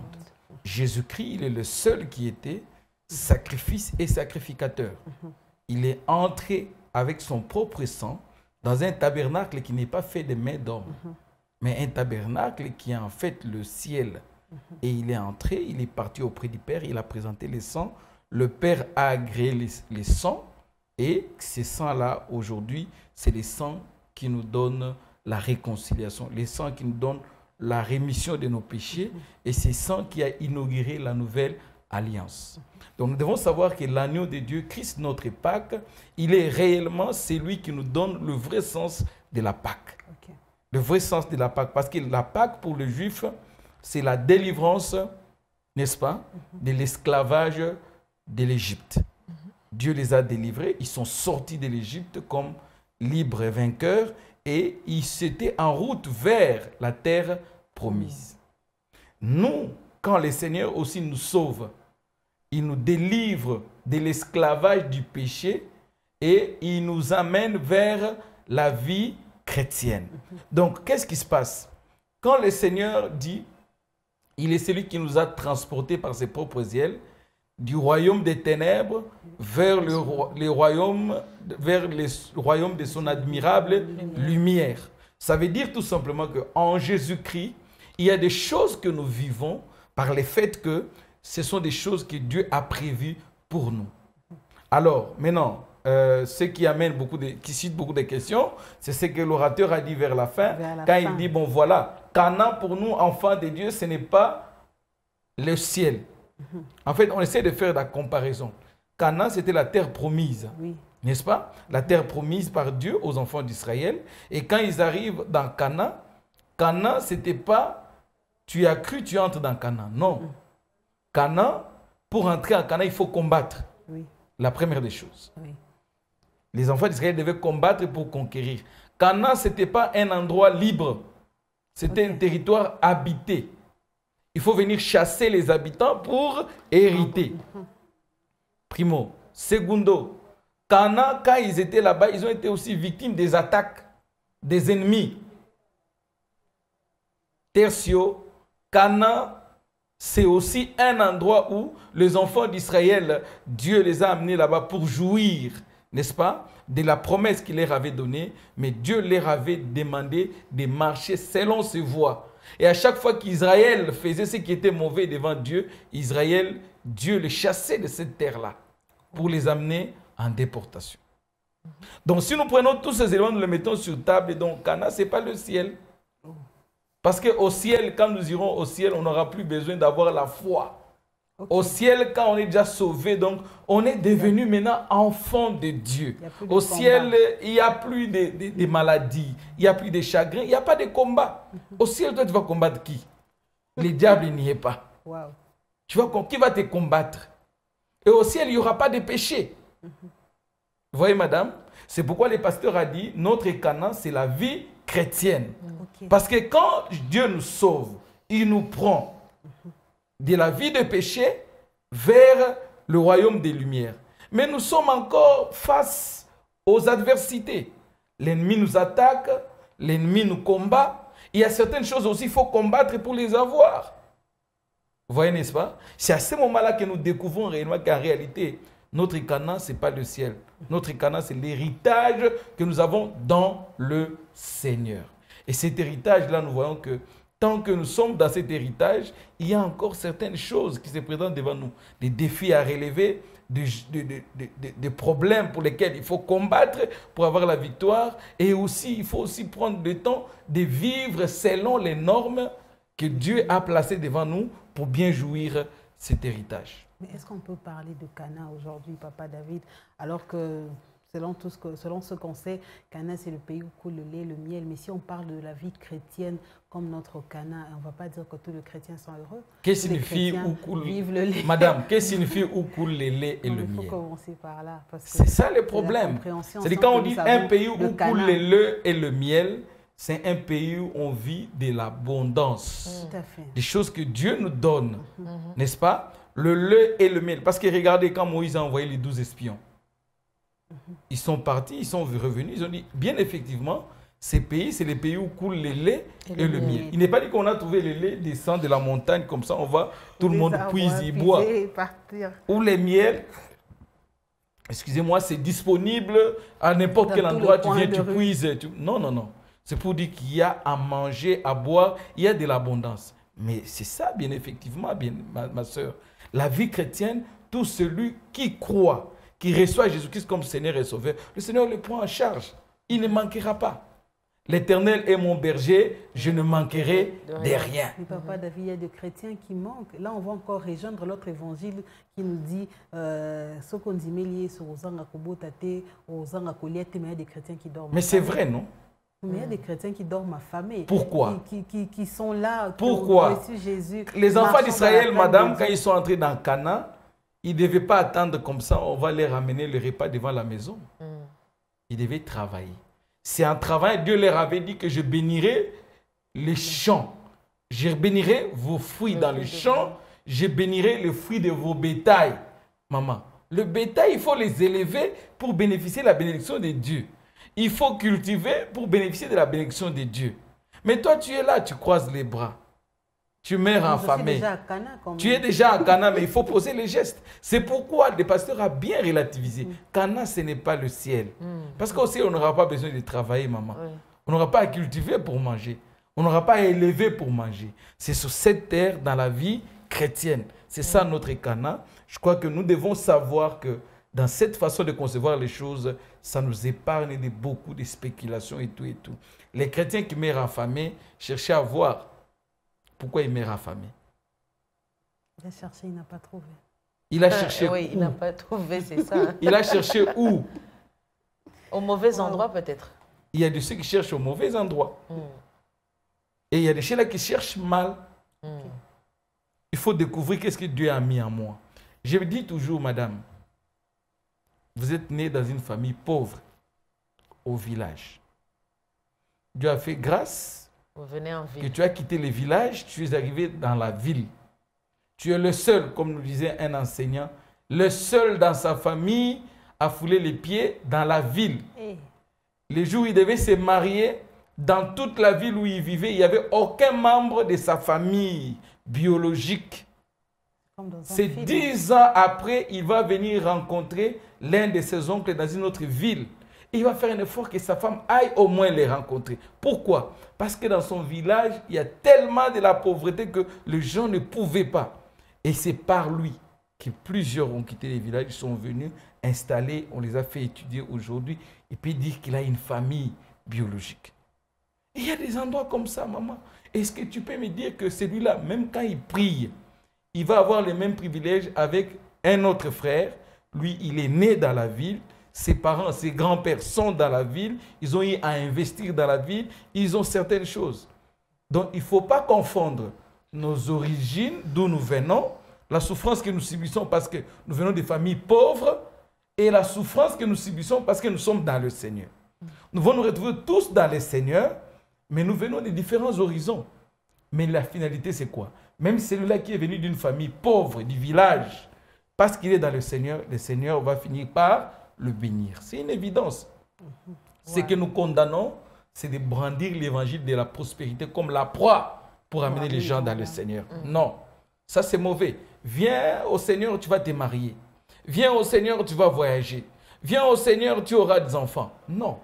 Jésus-Christ, il est le seul qui était sacrifice et sacrificateur. Il est entré avec son propre sang dans un tabernacle qui n'est pas fait de mains d'homme, mais un tabernacle qui est en fait le ciel. Et il est entré, il est parti auprès du Père, il a présenté les sangs. Le Père a agréé les sangs. Et ces sangs-là, aujourd'hui, c'est les sangs qui nous donnent la réconciliation. Les sangs qui nous donnent la rémission de nos péchés. Et c'est sang qui a inauguré la nouvelle alliance. Donc nous devons savoir que l'agneau de Dieu, Christ notre Pâque, il est réellement celui qui nous donne le vrai sens de la Pâque. Le vrai sens de la Pâque. Parce que la Pâque, pour le Juif, c'est la délivrance, n'est-ce pas, de l'esclavage de l'Égypte. Dieu les a délivrés, ils sont sortis de l'Égypte comme libres et vainqueurs et ils étaient en route vers la terre promise. Nous, quand le Seigneur aussi nous sauve, il nous délivre de l'esclavage du péché et il nous amène vers la vie chrétienne. Donc, qu'est-ce qui se passe? Quand le Seigneur dit, il est celui qui nous a transportés par ses propres ailes, du royaume des ténèbres vers le royaume de son admirable lumière. Ça veut dire tout simplement qu'en Jésus-Christ, il y a des choses que nous vivons par le fait que ce sont des choses que Dieu a prévues pour nous. Alors, maintenant, ce qui amène qui suscite beaucoup de questions, c'est ce que l'orateur a dit vers la fin, il dit, bon voilà, Canaan pour nous, enfants de Dieu, ce n'est pas le ciel. En fait, on essaie de faire la comparaison. Canaan, c'était la terre promise, n'est-ce pas? La terre promise par Dieu aux enfants d'Israël. Et quand ils arrivent dans Canaan, Canaan, ce n'était pas, tu as cru, tu entres dans Canaan. Non. Canaan, pour entrer en Canaan, il faut combattre. La première des choses. Les enfants d'Israël devaient combattre pour conquérir. Canaan, ce n'était pas un endroit libre. C'était un territoire habité. Il faut venir chasser les habitants pour hériter. Primo. Segundo, Canaan, quand ils étaient là-bas, ils ont été aussi victimes des attaques des ennemis. Tertio, Canaan, c'est aussi un endroit où les enfants d'Israël, Dieu les a amenés là-bas pour jouir, n'est-ce pas, de la promesse qu'il leur avait donnée, mais Dieu leur avait demandé de marcher selon ses voies. Et à chaque fois qu'Israël faisait ce qui était mauvais devant Dieu, Dieu les chassait de cette terre-là pour les amener en déportation. Donc si nous prenons tous ces éléments, nous les mettons sur table, et donc Canaan, ce n'est pas le ciel. Parce qu'au ciel, quand nous irons au ciel, on n'aura plus besoin d'avoir la foi. Au ciel, quand on est déjà sauvé, donc on est devenu maintenant enfant de Dieu. Au ciel, il n'y a plus de maladies, il n'y a plus de chagrins, il n'y a pas de combat. Au ciel, toi, tu vas combattre qui? Le diable, il n'y est pas. Tu vois, qui va te combattre? Et au ciel, il n'y aura pas de péché. Vous voyez, madame? C'est pourquoi le pasteur a dit, notre Canaan, c'est la vie chrétienne. Parce que quand Dieu nous sauve, il nous prend de la vie de péché vers le royaume des lumières. Mais nous sommes encore face aux adversités. L'ennemi nous attaque, l'ennemi nous combat. Il y a certaines choses aussi qu'il faut combattre pour les avoir. Vous voyez, n'est-ce pas? C'est à ce moment-là que nous découvrons réellement qu'en réalité, notre Canaan, ce n'est pas le ciel. Notre Canaan, c'est l'héritage que nous avons dans le Seigneur. Et cet héritage-là, nous voyons que tant que nous sommes dans cet héritage, il y a encore certaines choses qui se présentent devant nous. Des défis à relever, des problèmes pour lesquels il faut combattre pour avoir la victoire. Et aussi, il faut aussi prendre le temps de vivre selon les normes que Dieu a placées devant nous pour bien jouir cet héritage. Mais est-ce qu'on peut parler de Canaan aujourd'hui, Papa David, alors que selon ce qu'on sait, Canaan c'est le pays où coule le lait, le miel. Mais si on parle de la vie chrétienne comme notre Canaan, on ne va pas dire que tous les chrétiens sont heureux. Qu'est-ce que signifie où coule le lait? Madame, qu'est-ce que signifie où coule le lait et le miel? Il faut commencer par là. C'est ça le problème. C'est quand on dit un pays où coule le lait et le miel, c'est un pays où on vit de l'abondance. Tout à fait. Des choses que Dieu nous donne, n'est-ce pas? Le lait et le miel. Parce que regardez, quand Moïse a envoyé les 12 espions, ils sont partis, ils sont revenus, ils ont dit, bien effectivement, ces pays, c'est les pays où coule le lait et le miel. Il n'est pas dit qu'on a trouvé le lait descend de la montagne, comme ça, on va, tout le monde puise, il boit. Ou le miel, excusez-moi, c'est disponible à n'importe quel endroit, tu viens, tu puises. Non, non, non. C'est pour dire qu'il y a à manger, à boire, il y a de l'abondance. Mais c'est ça, bien effectivement, bien, ma soeur. La vie chrétienne, tout celui qui croit, qui reçoit Jésus-Christ comme Seigneur et Sauveur, le Seigneur le prend en charge. Il ne manquera pas. L'Éternel est mon berger, je ne manquerai de rien. Mais Papa David, il y a des chrétiens qui manquent. Là, on va encore rejoindre l'autre évangile qui nous dit ce qu'on dit, mais il y a des chrétiens qui dorment. Mais c'est vrai, non? Mais il y a des chrétiens qui dorment affamés. Pourquoi? Qui sont là. Pourquoi? Jésus, les enfants d'Israël, madame, quand ils sont entrés dans Canaan, ils ne devaient pas attendre comme ça, on va leur ramener le repas devant la maison. Ils devaient travailler. C'est en travaillant, Dieu leur avait dit que je bénirai les champs. Je bénirai vos fruits dans les champs. Je bénirai les fruits de vos bétails. Maman, Le bétail, il faut les élever pour bénéficier de la bénédiction de Dieu. Il faut cultiver pour bénéficier de la bénédiction de Dieu. Mais toi, tu es là, tu croises les bras. Tu meurs affamé. Tu es déjà à Cana, mais il faut poser les gestes. C'est pourquoi le pasteur a bien relativisé. Cana, ce n'est pas le ciel. Parce qu'au ciel, on n'aura pas besoin de travailler, maman. On n'aura pas à cultiver pour manger. On n'aura pas à élever pour manger. C'est sur cette terre, dans la vie chrétienne. C'est ça notre Cana. Je crois que nous devons savoir que dans cette façon de concevoir les choses, ça nous épargne de beaucoup de spéculations et tout et tout. Les chrétiens qui meurent affamés cherchaient à voir pourquoi ils meurent affamés. Il a cherché, il n'a pas trouvé. Il a cherché oui, il n'a pas trouvé, c'est ça. Il a cherché où? Au mauvais endroit peut-être. Il y a de ceux qui cherchent au mauvais endroit. Et il y a des ceux-là qui cherchent mal. Il faut découvrir qu'est-ce que Dieu a mis en moi. Je me dis toujours, madame, vous êtes née dans une famille pauvre, au village. Dieu a fait grâce vous venez en ville. que tu as quitté le village, tu es arrivé dans la ville. Tu es le seul, comme nous disait un enseignant, le seul dans sa famille à fouler les pieds dans la ville. Les jours où il devait se marier, dans toute la ville où il vivait, il n'y avait aucun membre de sa famille biologique. C'est 10 ans après, il va venir rencontrer l'un de ses oncles dans une autre ville. Et il va faire un effort que sa femme aille au moins les rencontrer. Pourquoi? Parce que dans son village, il y a tellement de la pauvreté que les gens ne pouvaient pas. Et c'est par lui que plusieurs ont quitté les villages, ils sont venus installer, on les a fait étudier aujourd'hui, et puis dire qu'il a une famille biologique. Et il y a des endroits comme ça, maman. Est-ce que tu peux me dire que celui-là, même quand il prie, il va avoir les mêmes privilèges avec un autre frère? Lui, il est né dans la ville. Ses parents, ses grands-pères sont dans la ville. Ils ont eu à investir dans la ville. Ils ont certaines choses. Donc, il ne faut pas confondre nos origines, d'où nous venons, la souffrance que nous subissons parce que nous venons des familles pauvres et la souffrance que nous subissons parce que nous sommes dans le Seigneur. Nous allons nous retrouver tous dans le Seigneur, mais nous venons de différents horizons. Mais la finalité, c'est quoi? Même celui-là qui est venu d'une famille pauvre, du village, parce qu'il est dans le Seigneur va finir par le bénir. C'est une évidence. Ce que nous condamnons, c'est de brandir l'évangile de la prospérité comme la proie pour amener les gens dans le Seigneur. Non, ça c'est mauvais. Viens au Seigneur, tu vas te marier. Viens au Seigneur, tu vas voyager. Viens au Seigneur, tu auras des enfants. Non.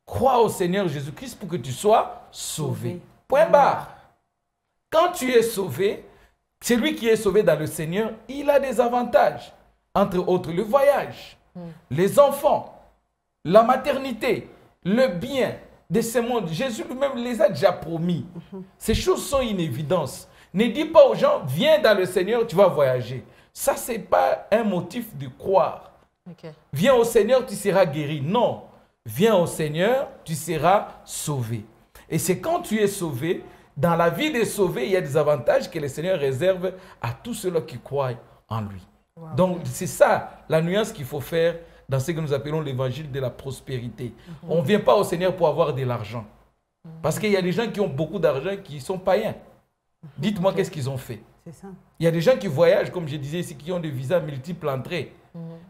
Crois au Seigneur Jésus-Christ pour que tu sois sauvé. Point barre. Quand tu es sauvé, celui qui est sauvé dans le Seigneur, il a des avantages. Entre autres, le voyage, les enfants, la maternité, le bien de ce monde. Jésus lui-même les a déjà promis. Ces choses sont une évidence. Ne dis pas aux gens, viens dans le Seigneur, tu vas voyager. Ça, ce n'est pas un motif de croire. Viens au Seigneur, tu seras guéri. Non. Viens au Seigneur, tu seras sauvé. Et c'est quand tu es sauvé, dans la vie des sauvés, il y a des avantages que le Seigneur réserve à tous ceux-là qui croient en lui. Donc, c'est ça la nuance qu'il faut faire dans ce que nous appelons l'évangile de la prospérité. On ne vient pas au Seigneur pour avoir de l'argent. Parce qu'il y a des gens qui ont beaucoup d'argent qui sont païens. Dites-moi qu'est-ce qu'ils ont fait. Ça. Il y a des gens qui voyagent, comme je disais ici, qui ont des visas multiples entrées.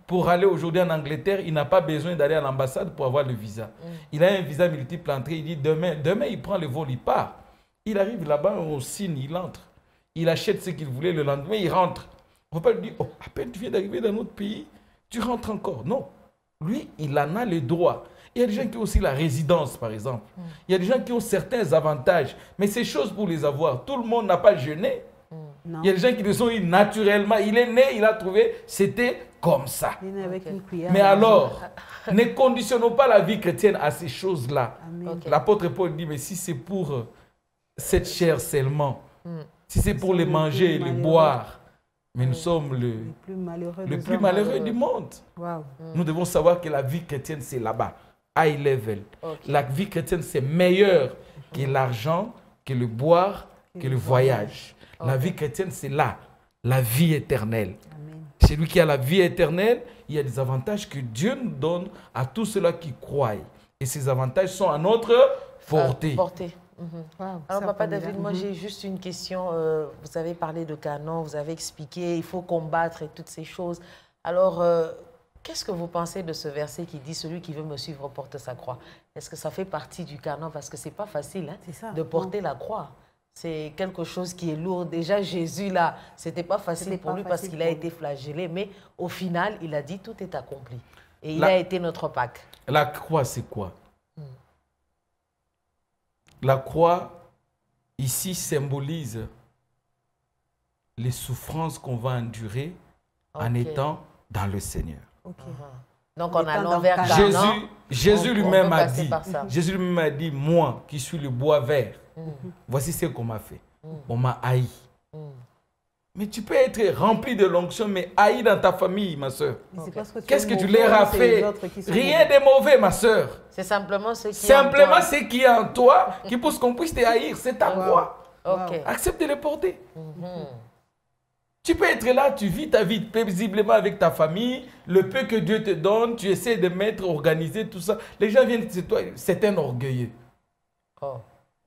Pour aller aujourd'hui en Angleterre, il n'a pas besoin d'aller à l'ambassade pour avoir le visa. Il a un visa multiple entrée, il dit demain il prend le vol, il part. Il arrive là-bas, on signe, il entre. Il achète ce qu'il voulait, le lendemain, il rentre. On ne va pas lui dire, oh, à peine tu viens d'arriver dans notre pays, tu rentres encore. Non. Lui, il en a le droit. Il y a des gens qui ont aussi la résidence, par exemple. Il y a des gens qui ont certains avantages. Mais ces choses, pour les avoir, tout le monde n'a pas jeûné. Il y a des gens qui le sont eu naturellement. Il est né, il a trouvé, c'était comme ça. Il est né avec une cuillère. Mais alors, ne conditionnons pas la vie chrétienne à ces choses-là. L'apôtre Paul dit, mais si c'est pour cette chair seulement, si c'est pour les manger et les boire, mais nous sommes le plus malheureux du monde. Nous devons savoir que la vie chrétienne, c'est là-bas, high level. La vie chrétienne, c'est meilleur que l'argent, que le boire, que le voyage. La vie chrétienne, c'est là, la vie éternelle. Celui qui a la vie éternelle, il y a des avantages que Dieu nous donne à tous ceux-là qui croient. Et ces avantages sont à notre portée. Alors, Papa David, moi j'ai juste une question. Vous avez parlé de Canaan, vous avez expliqué, il faut combattre et toutes ces choses. Alors, qu'est-ce que vous pensez de ce verset qui dit « Celui qui veut me suivre porte sa croix ». Est-ce que ça fait partie du canon? Parce que ce n'est pas facile de porter la croix. C'est quelque chose qui est lourd. Déjà, Jésus, là, ce n'était pas facile pour lui parce qu'il a été flagellé. Mais au final, il a dit « Tout est accompli ». Et il a été notre Pâques. La croix, c'est quoi? La croix, ici, symbolise les souffrances qu'on va endurer en étant dans le Seigneur. Donc, on a l'envers canon. Jésus lui-même a dit, moi qui suis le bois vert, voici ce qu'on m'a fait. On m'a haï. Mais tu peux être rempli de l'onction, mais haï dans ta famille, ma soeur. Qu'est-ce que tu leur as fait? Rien de mauvais, ma soeur. C'est simplement ce qui simplement ce qui est en toi qui pousse qu'on puisse te haïr. C'est ta croix. Accepte de le porter. Tu peux être là, tu vis ta vie paisiblement avec ta famille, le peu que Dieu te donne, tu essaies de mettre, organiser tout ça. Les gens viennent de toi, c'est un orgueilleux.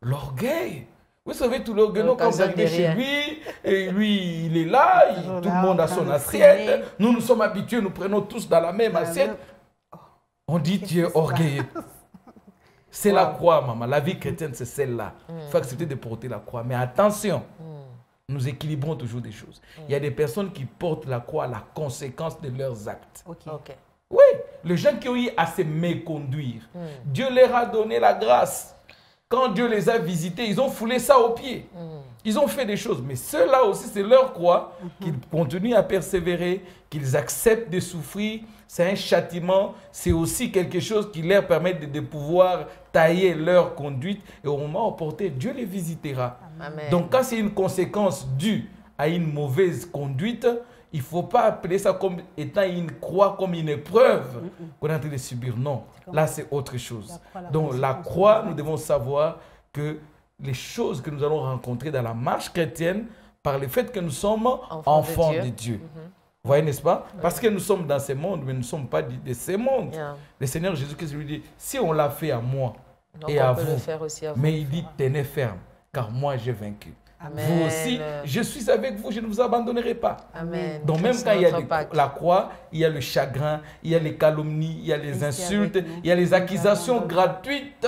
L'orgueil. Vous savez, tout l'orgueil, quand vous arrivez chez lui, et lui, il est là, tout le monde a son assiette. Nous sommes habitués, nous prenons tous dans la même assiette. On dit, tu es orgueilleux. C'est la croix, maman. La vie chrétienne, c'est celle-là. Il faut accepter de porter la croix. Mais attention, nous équilibrons toujours des choses. Il y a des personnes qui portent la croix à la conséquence de leurs actes. Oui, les gens qui ont eu à se méconduire, Dieu leur a donné la grâce. Quand Dieu les a visités, ils ont foulé ça aux pieds. Ils ont fait des choses. Mais ceux-là aussi, c'est leur croix, qu'ils continuent à persévérer, qu'ils acceptent de souffrir. C'est un châtiment. C'est aussi quelque chose qui leur permet de pouvoir tailler leur conduite. Et au moment opportun, Dieu les visitera. Amen. Donc, quand c'est une conséquence due à une mauvaise conduite, il ne faut pas appeler ça comme étant une croix, comme une épreuve qu'on est en train de subir. Non, là c'est autre chose. Donc la croix, nous devons savoir que les choses que nous allons rencontrer dans la marche chrétienne, par le fait que nous sommes enfants de Dieu. Vous voyez, n'est-ce pas? Parce que nous sommes dans ce monde, mais nous ne sommes pas de ce monde. Le Seigneur Jésus-Christ lui dit, si on l'a fait à moi et à vous, mais il dit, tenez ferme, car moi j'ai vaincu. Amen. Vous aussi, je suis avec vous, je ne vous abandonnerai pas. Amen. Donc même quand il y a la croix, il y a le chagrin, il y a les calomnies, il y a les insultes, il y a les accusations gratuites.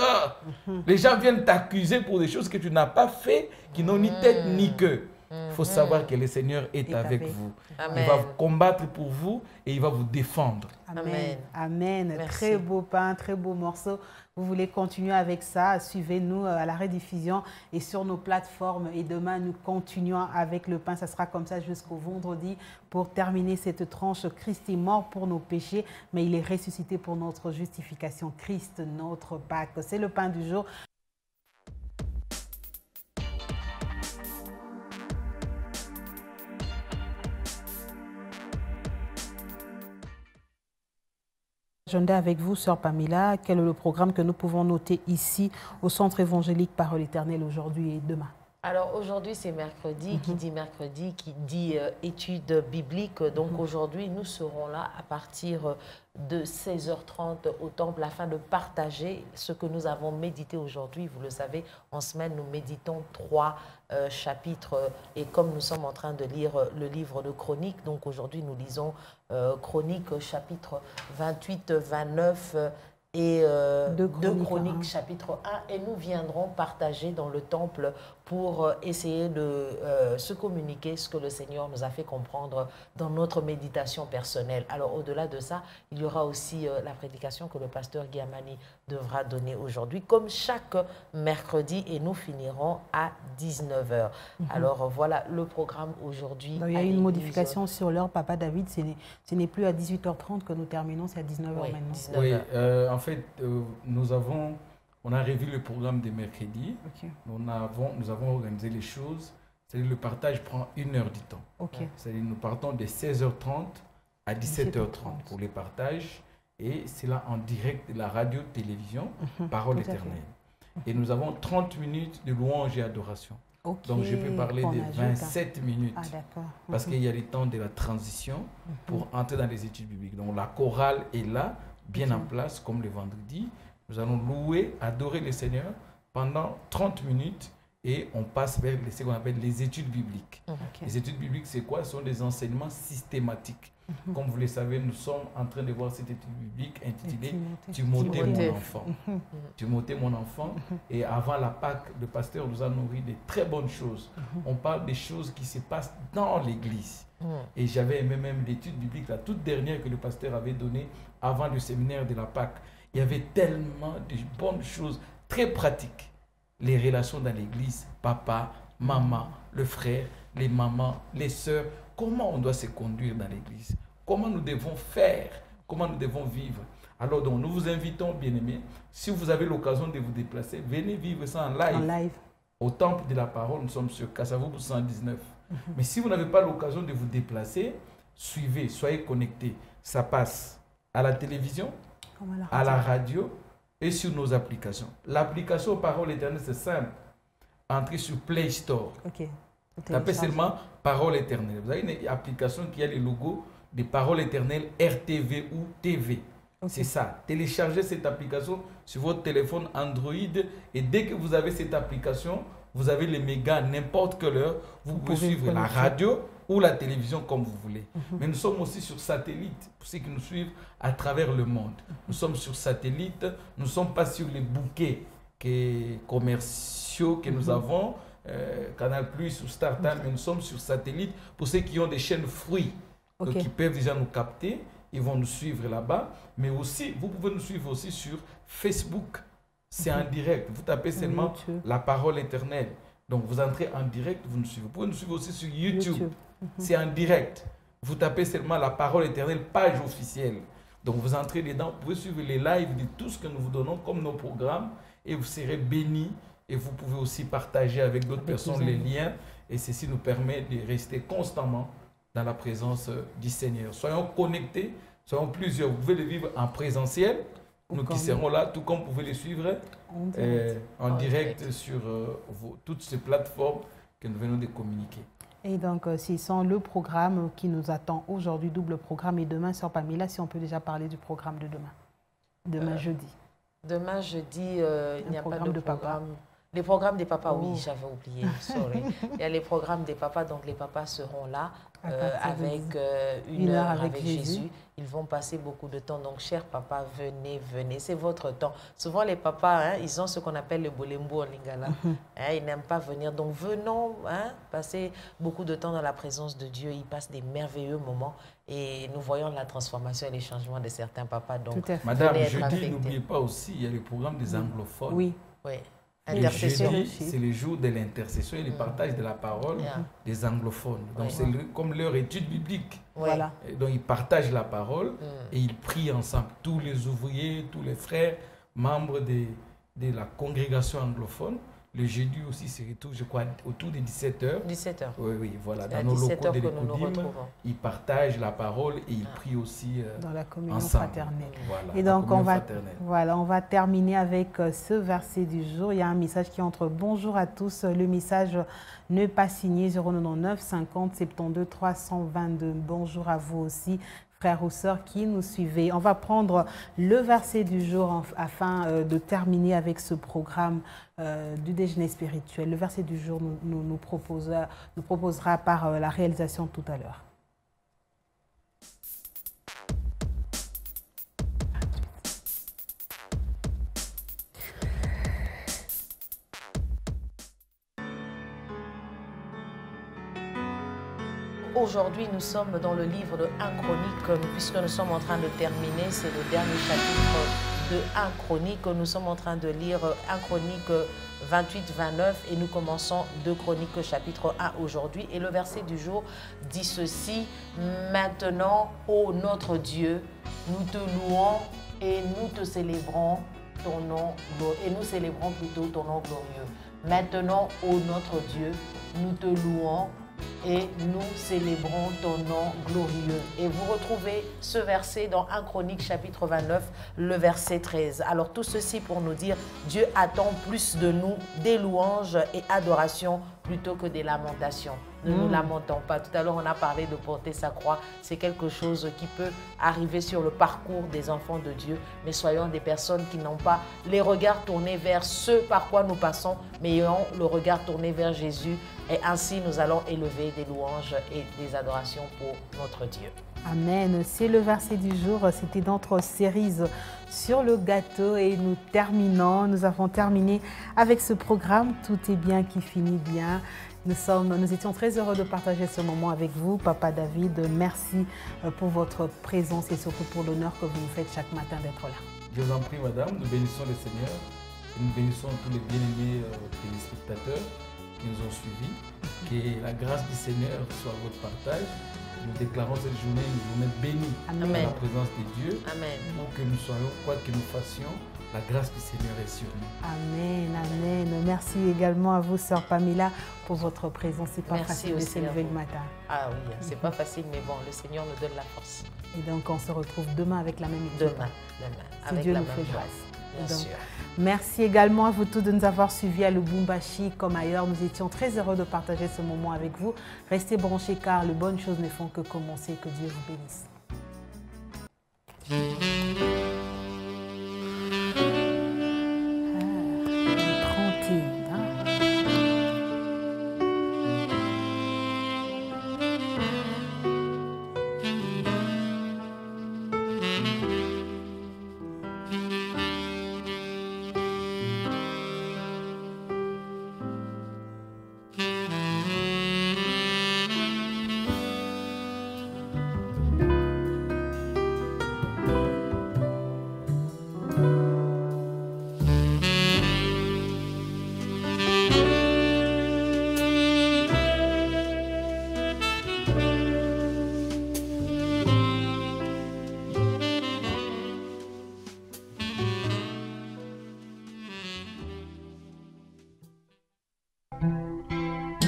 Les gens viennent t'accuser pour des choses que tu n'as pas fait, qui n'ont ni tête ni queue. Il faut savoir que le Seigneur est avec vous. Amen. Il va combattre pour vous et il va vous défendre. Amen. Amen. Très beau pain, très beau morceau. Vous voulez continuer avec ça, suivez-nous à la rediffusion et sur nos plateformes. Et demain, nous continuons avec le pain. Ça sera comme ça jusqu'au vendredi pour terminer cette tranche. Christ est mort pour nos péchés, mais il est ressuscité pour notre justification. Christ, notre Pâques. C'est le pain du jour. Je suis avec vous, Sœur Pamela. Quel est le programme que nous pouvons noter ici au Centre évangélique Parole éternelle aujourd'hui et demain? Alors aujourd'hui c'est mercredi, qui dit mercredi, qui dit études bibliques. Donc aujourd'hui nous serons là à partir de 16h30 au temple afin de partager ce que nous avons médité aujourd'hui. Vous le savez, en semaine nous méditons 3 chapitres et comme nous sommes en train de lire le livre de Chroniques, donc aujourd'hui nous lisons Chroniques chapitre 28, 29 et 2 Chroniques chapitre 1 et nous viendrons partager dans le temple pour essayer de se communiquer ce que le Seigneur nous a fait comprendre dans notre méditation personnelle. Alors au-delà de ça, il y aura aussi la prédication que le pasteur Guiamani devra donner aujourd'hui, comme chaque mercredi, et nous finirons à 19h. Alors voilà le programme aujourd'hui. Il y a une modification sur l'heure, Papa David, ce n'est plus à 18h30 que nous terminons, c'est à 19h maintenant. 19h. Oui, en fait, on a revu le programme de mercredi. Nous avons organisé les choses. C'est-à-dire le partage prend 1 heure du temps. C'est-à-dire nous partons de 16h30 à 17h30 pour les partages. Et c'est là en direct de la radio-télévision, Parole éternelle. Et nous avons 30 minutes de louange et adoration. Donc je peux parler de 27 minutes. Parce qu'il y a le temps de la transition pour entrer dans les études bibliques. Donc la chorale est là, bien en place, comme le vendredi. Nous allons louer, adorer le Seigneur pendant 30 minutes et on passe vers ce qu'on appelle les études bibliques. Okay. Les études bibliques, c'est quoi? Ce sont des enseignements systématiques. Comme vous le savez, nous sommes en train de voir cette étude biblique intitulée « Timothée, mon enfant ». Timothée, mon enfant. Et avant la Pâque, le pasteur nous a nourri de très bonnes choses. On parle des choses qui se passent dans l'Église. Et j'avais aimé même l'étude biblique, la toute dernière que le pasteur avait donnée avant le séminaire de la Pâque. Il y avait tellement de bonnes choses très pratiques. Les relations dans l'Église, papa, maman, le frère, les mamans, les sœurs. Comment on doit se conduire dans l'Église? Comment nous devons faire? Comment nous devons vivre? Alors donc, nous vous invitons, bien-aimés, si vous avez l'occasion de vous déplacer, venez vivre ça en live. Au Temple de la Parole, nous sommes sur Kassavoubou 119. Mais si vous n'avez pas l'occasion de vous déplacer, suivez, soyez connectés. Ça passe à la télévision, à la radio et sur nos applications. L'application Parole éternelle, c'est simple. Entrez sur Play Store. Tapez seulement Parole éternelle. Vous avez une application qui a le logo de Parole éternelle RTV ou TV. C'est ça. Téléchargez cette application sur votre téléphone Android et dès que vous avez cette application, vous avez les mégas à n'importe quelle heure. Vous pouvez suivre la radio ou la télévision comme vous voulez. Mais nous sommes aussi sur satellite pour ceux qui nous suivent à travers le monde. Nous sommes sur satellite. Nous ne sommes pas sur les bouquets commerciaux que nous avons. Canal Plus ou StarTime, mais nous sommes sur satellite pour ceux qui ont des chaînes fruits qui peuvent déjà nous capter, ils vont nous suivre là-bas, mais aussi vous pouvez nous suivre aussi sur Facebook, c'est en direct, vous tapez seulement La Parole éternelle, donc vous entrez en direct, vous nous suivez. Vous pouvez nous suivre aussi sur YouTube. C'est en direct, vous tapez seulement La Parole éternelle, page officielle, donc vous entrez dedans, vous pouvez suivre les lives de tout ce que nous vous donnons comme nos programmes et vous serez bénis. Et vous pouvez aussi partager avec d'autres personnes les liens. Et ceci nous permet de rester constamment dans la présence du Seigneur. Soyons connectés, soyons plusieurs. Vous pouvez les vivre en présentiel, nous qui serons là, tout comme vous pouvez les suivre en direct sur toutes ces plateformes que nous venons de communiquer. Et donc, c'est sans le programme qui nous attend aujourd'hui, double programme. Et demain, Sœur Pamela, si on peut déjà parler du programme de demain. Demain, jeudi. Demain, jeudi, il n'y a pas de programme. Les programmes des papas, oui, j'avais oublié, sorry. Il y a les programmes des papas, donc les papas seront là avec une heure avec Jésus. Ils vont passer beaucoup de temps. Donc, chers papas, venez, venez. C'est votre temps. Souvent, les papas, ils ont ce qu'on appelle le bolembo en lingala. Ils n'aiment pas venir. Donc, venons passer beaucoup de temps dans la présence de Dieu. Ils passent des merveilleux moments. Et nous voyons la transformation et les changements de certains papas. Donc, Madame, jeudi, n'oubliez pas aussi, il y a le programme des anglophones. Oui. Intercession. C'est le jour de l'intercession et le partage de la parole des anglophones. Donc, c'est comme leur étude biblique. Voilà. Donc, ils partagent la parole et ils prient ensemble. Tous les ouvriers, tous les frères, membres de la congrégation anglophone. Le jeudi aussi, c'est retour, je crois, autour de 17h. 17h. Oui, voilà. Dans nos locaux de l'Écodim, ils partagent la parole et ils prient aussi dans la communion ensemble. Fraternelle. Voilà, et donc, on va terminer avec ce verset du jour. Il y a un message qui entre. Bonjour à tous. Le message ne pas signé 099 50 72 322. Bonjour à vous aussi, frères ou sœurs qui nous suivez. On va prendre le verset du jour afin de terminer avec ce programme du déjeuner spirituel. Le verset du jour nous proposera par la réalisation tout à l'heure. Aujourd'hui, nous sommes dans le livre de 1 Chronique, puisque nous sommes en train de terminer, c'est le dernier chapitre de 1 Chronique. Nous sommes en train de lire 1 Chronique 28-29 et nous commençons 2 Chroniques chapitre 1 aujourd'hui. Et le verset du jour dit ceci: Maintenant, ô notre Dieu, nous te louons et nous te célébrons ton nom, et nous célébrons plutôt ton nom glorieux. Maintenant, ô notre Dieu, nous te louons et nous célébrons ton nom glorieux. Et vous retrouvez ce verset dans 1 Chronique chapitre 29, le verset 13. Alors tout ceci pour nous dire, Dieu attend plus de nous des louanges et adorations plutôt que des lamentations. Ne nous lamentons pas. Tout à l'heure, on a parlé de porter sa croix. C'est quelque chose qui peut arriver sur le parcours des enfants de Dieu. Mais soyons des personnes qui n'ont pas les regards tournés vers ce par quoi nous passons, mais ayons le regard tourné vers Jésus. Et ainsi, nous allons élever des louanges et des adorations pour notre Dieu. Amen. C'est le verset du jour. C'était notre série sur le gâteau et nous terminons. Nous avons terminé avec ce programme. Tout est bien qui finit bien. Nous étions très heureux de partager ce moment avec vous, Papa David. Merci pour votre présence et surtout pour l'honneur que vous nous faites chaque matin d'être là. Je vous en prie, madame. Nous bénissons le Seigneur et nous bénissons tous les bien-aimés téléspectateurs qui nous ont suivis. Que la grâce du Seigneur soit à votre partage. Nous déclarons cette journée une journée bénie dans la présence de Dieu. Amen. Pour que nous soyons, quoi que nous fassions, la grâce du Seigneur est sur nous. Amen, amen. Merci également à vous, Sœur Pamela, pour votre présence. C'est pas facile de s'élever le matin. Ah oui, c'est pas facile, mais bon, le Seigneur nous donne la force. Et donc, on se retrouve demain avec la même équipe. Demain, si avec Dieu la nous même fait grâce. Bien Donc, sûr. merci également à vous tous de nous avoir suivis à Lubumbashi comme ailleurs. Nous étions très heureux de partager ce moment avec vous. Restez branchés car les bonnes choses ne font que commencer. Que Dieu vous bénisse.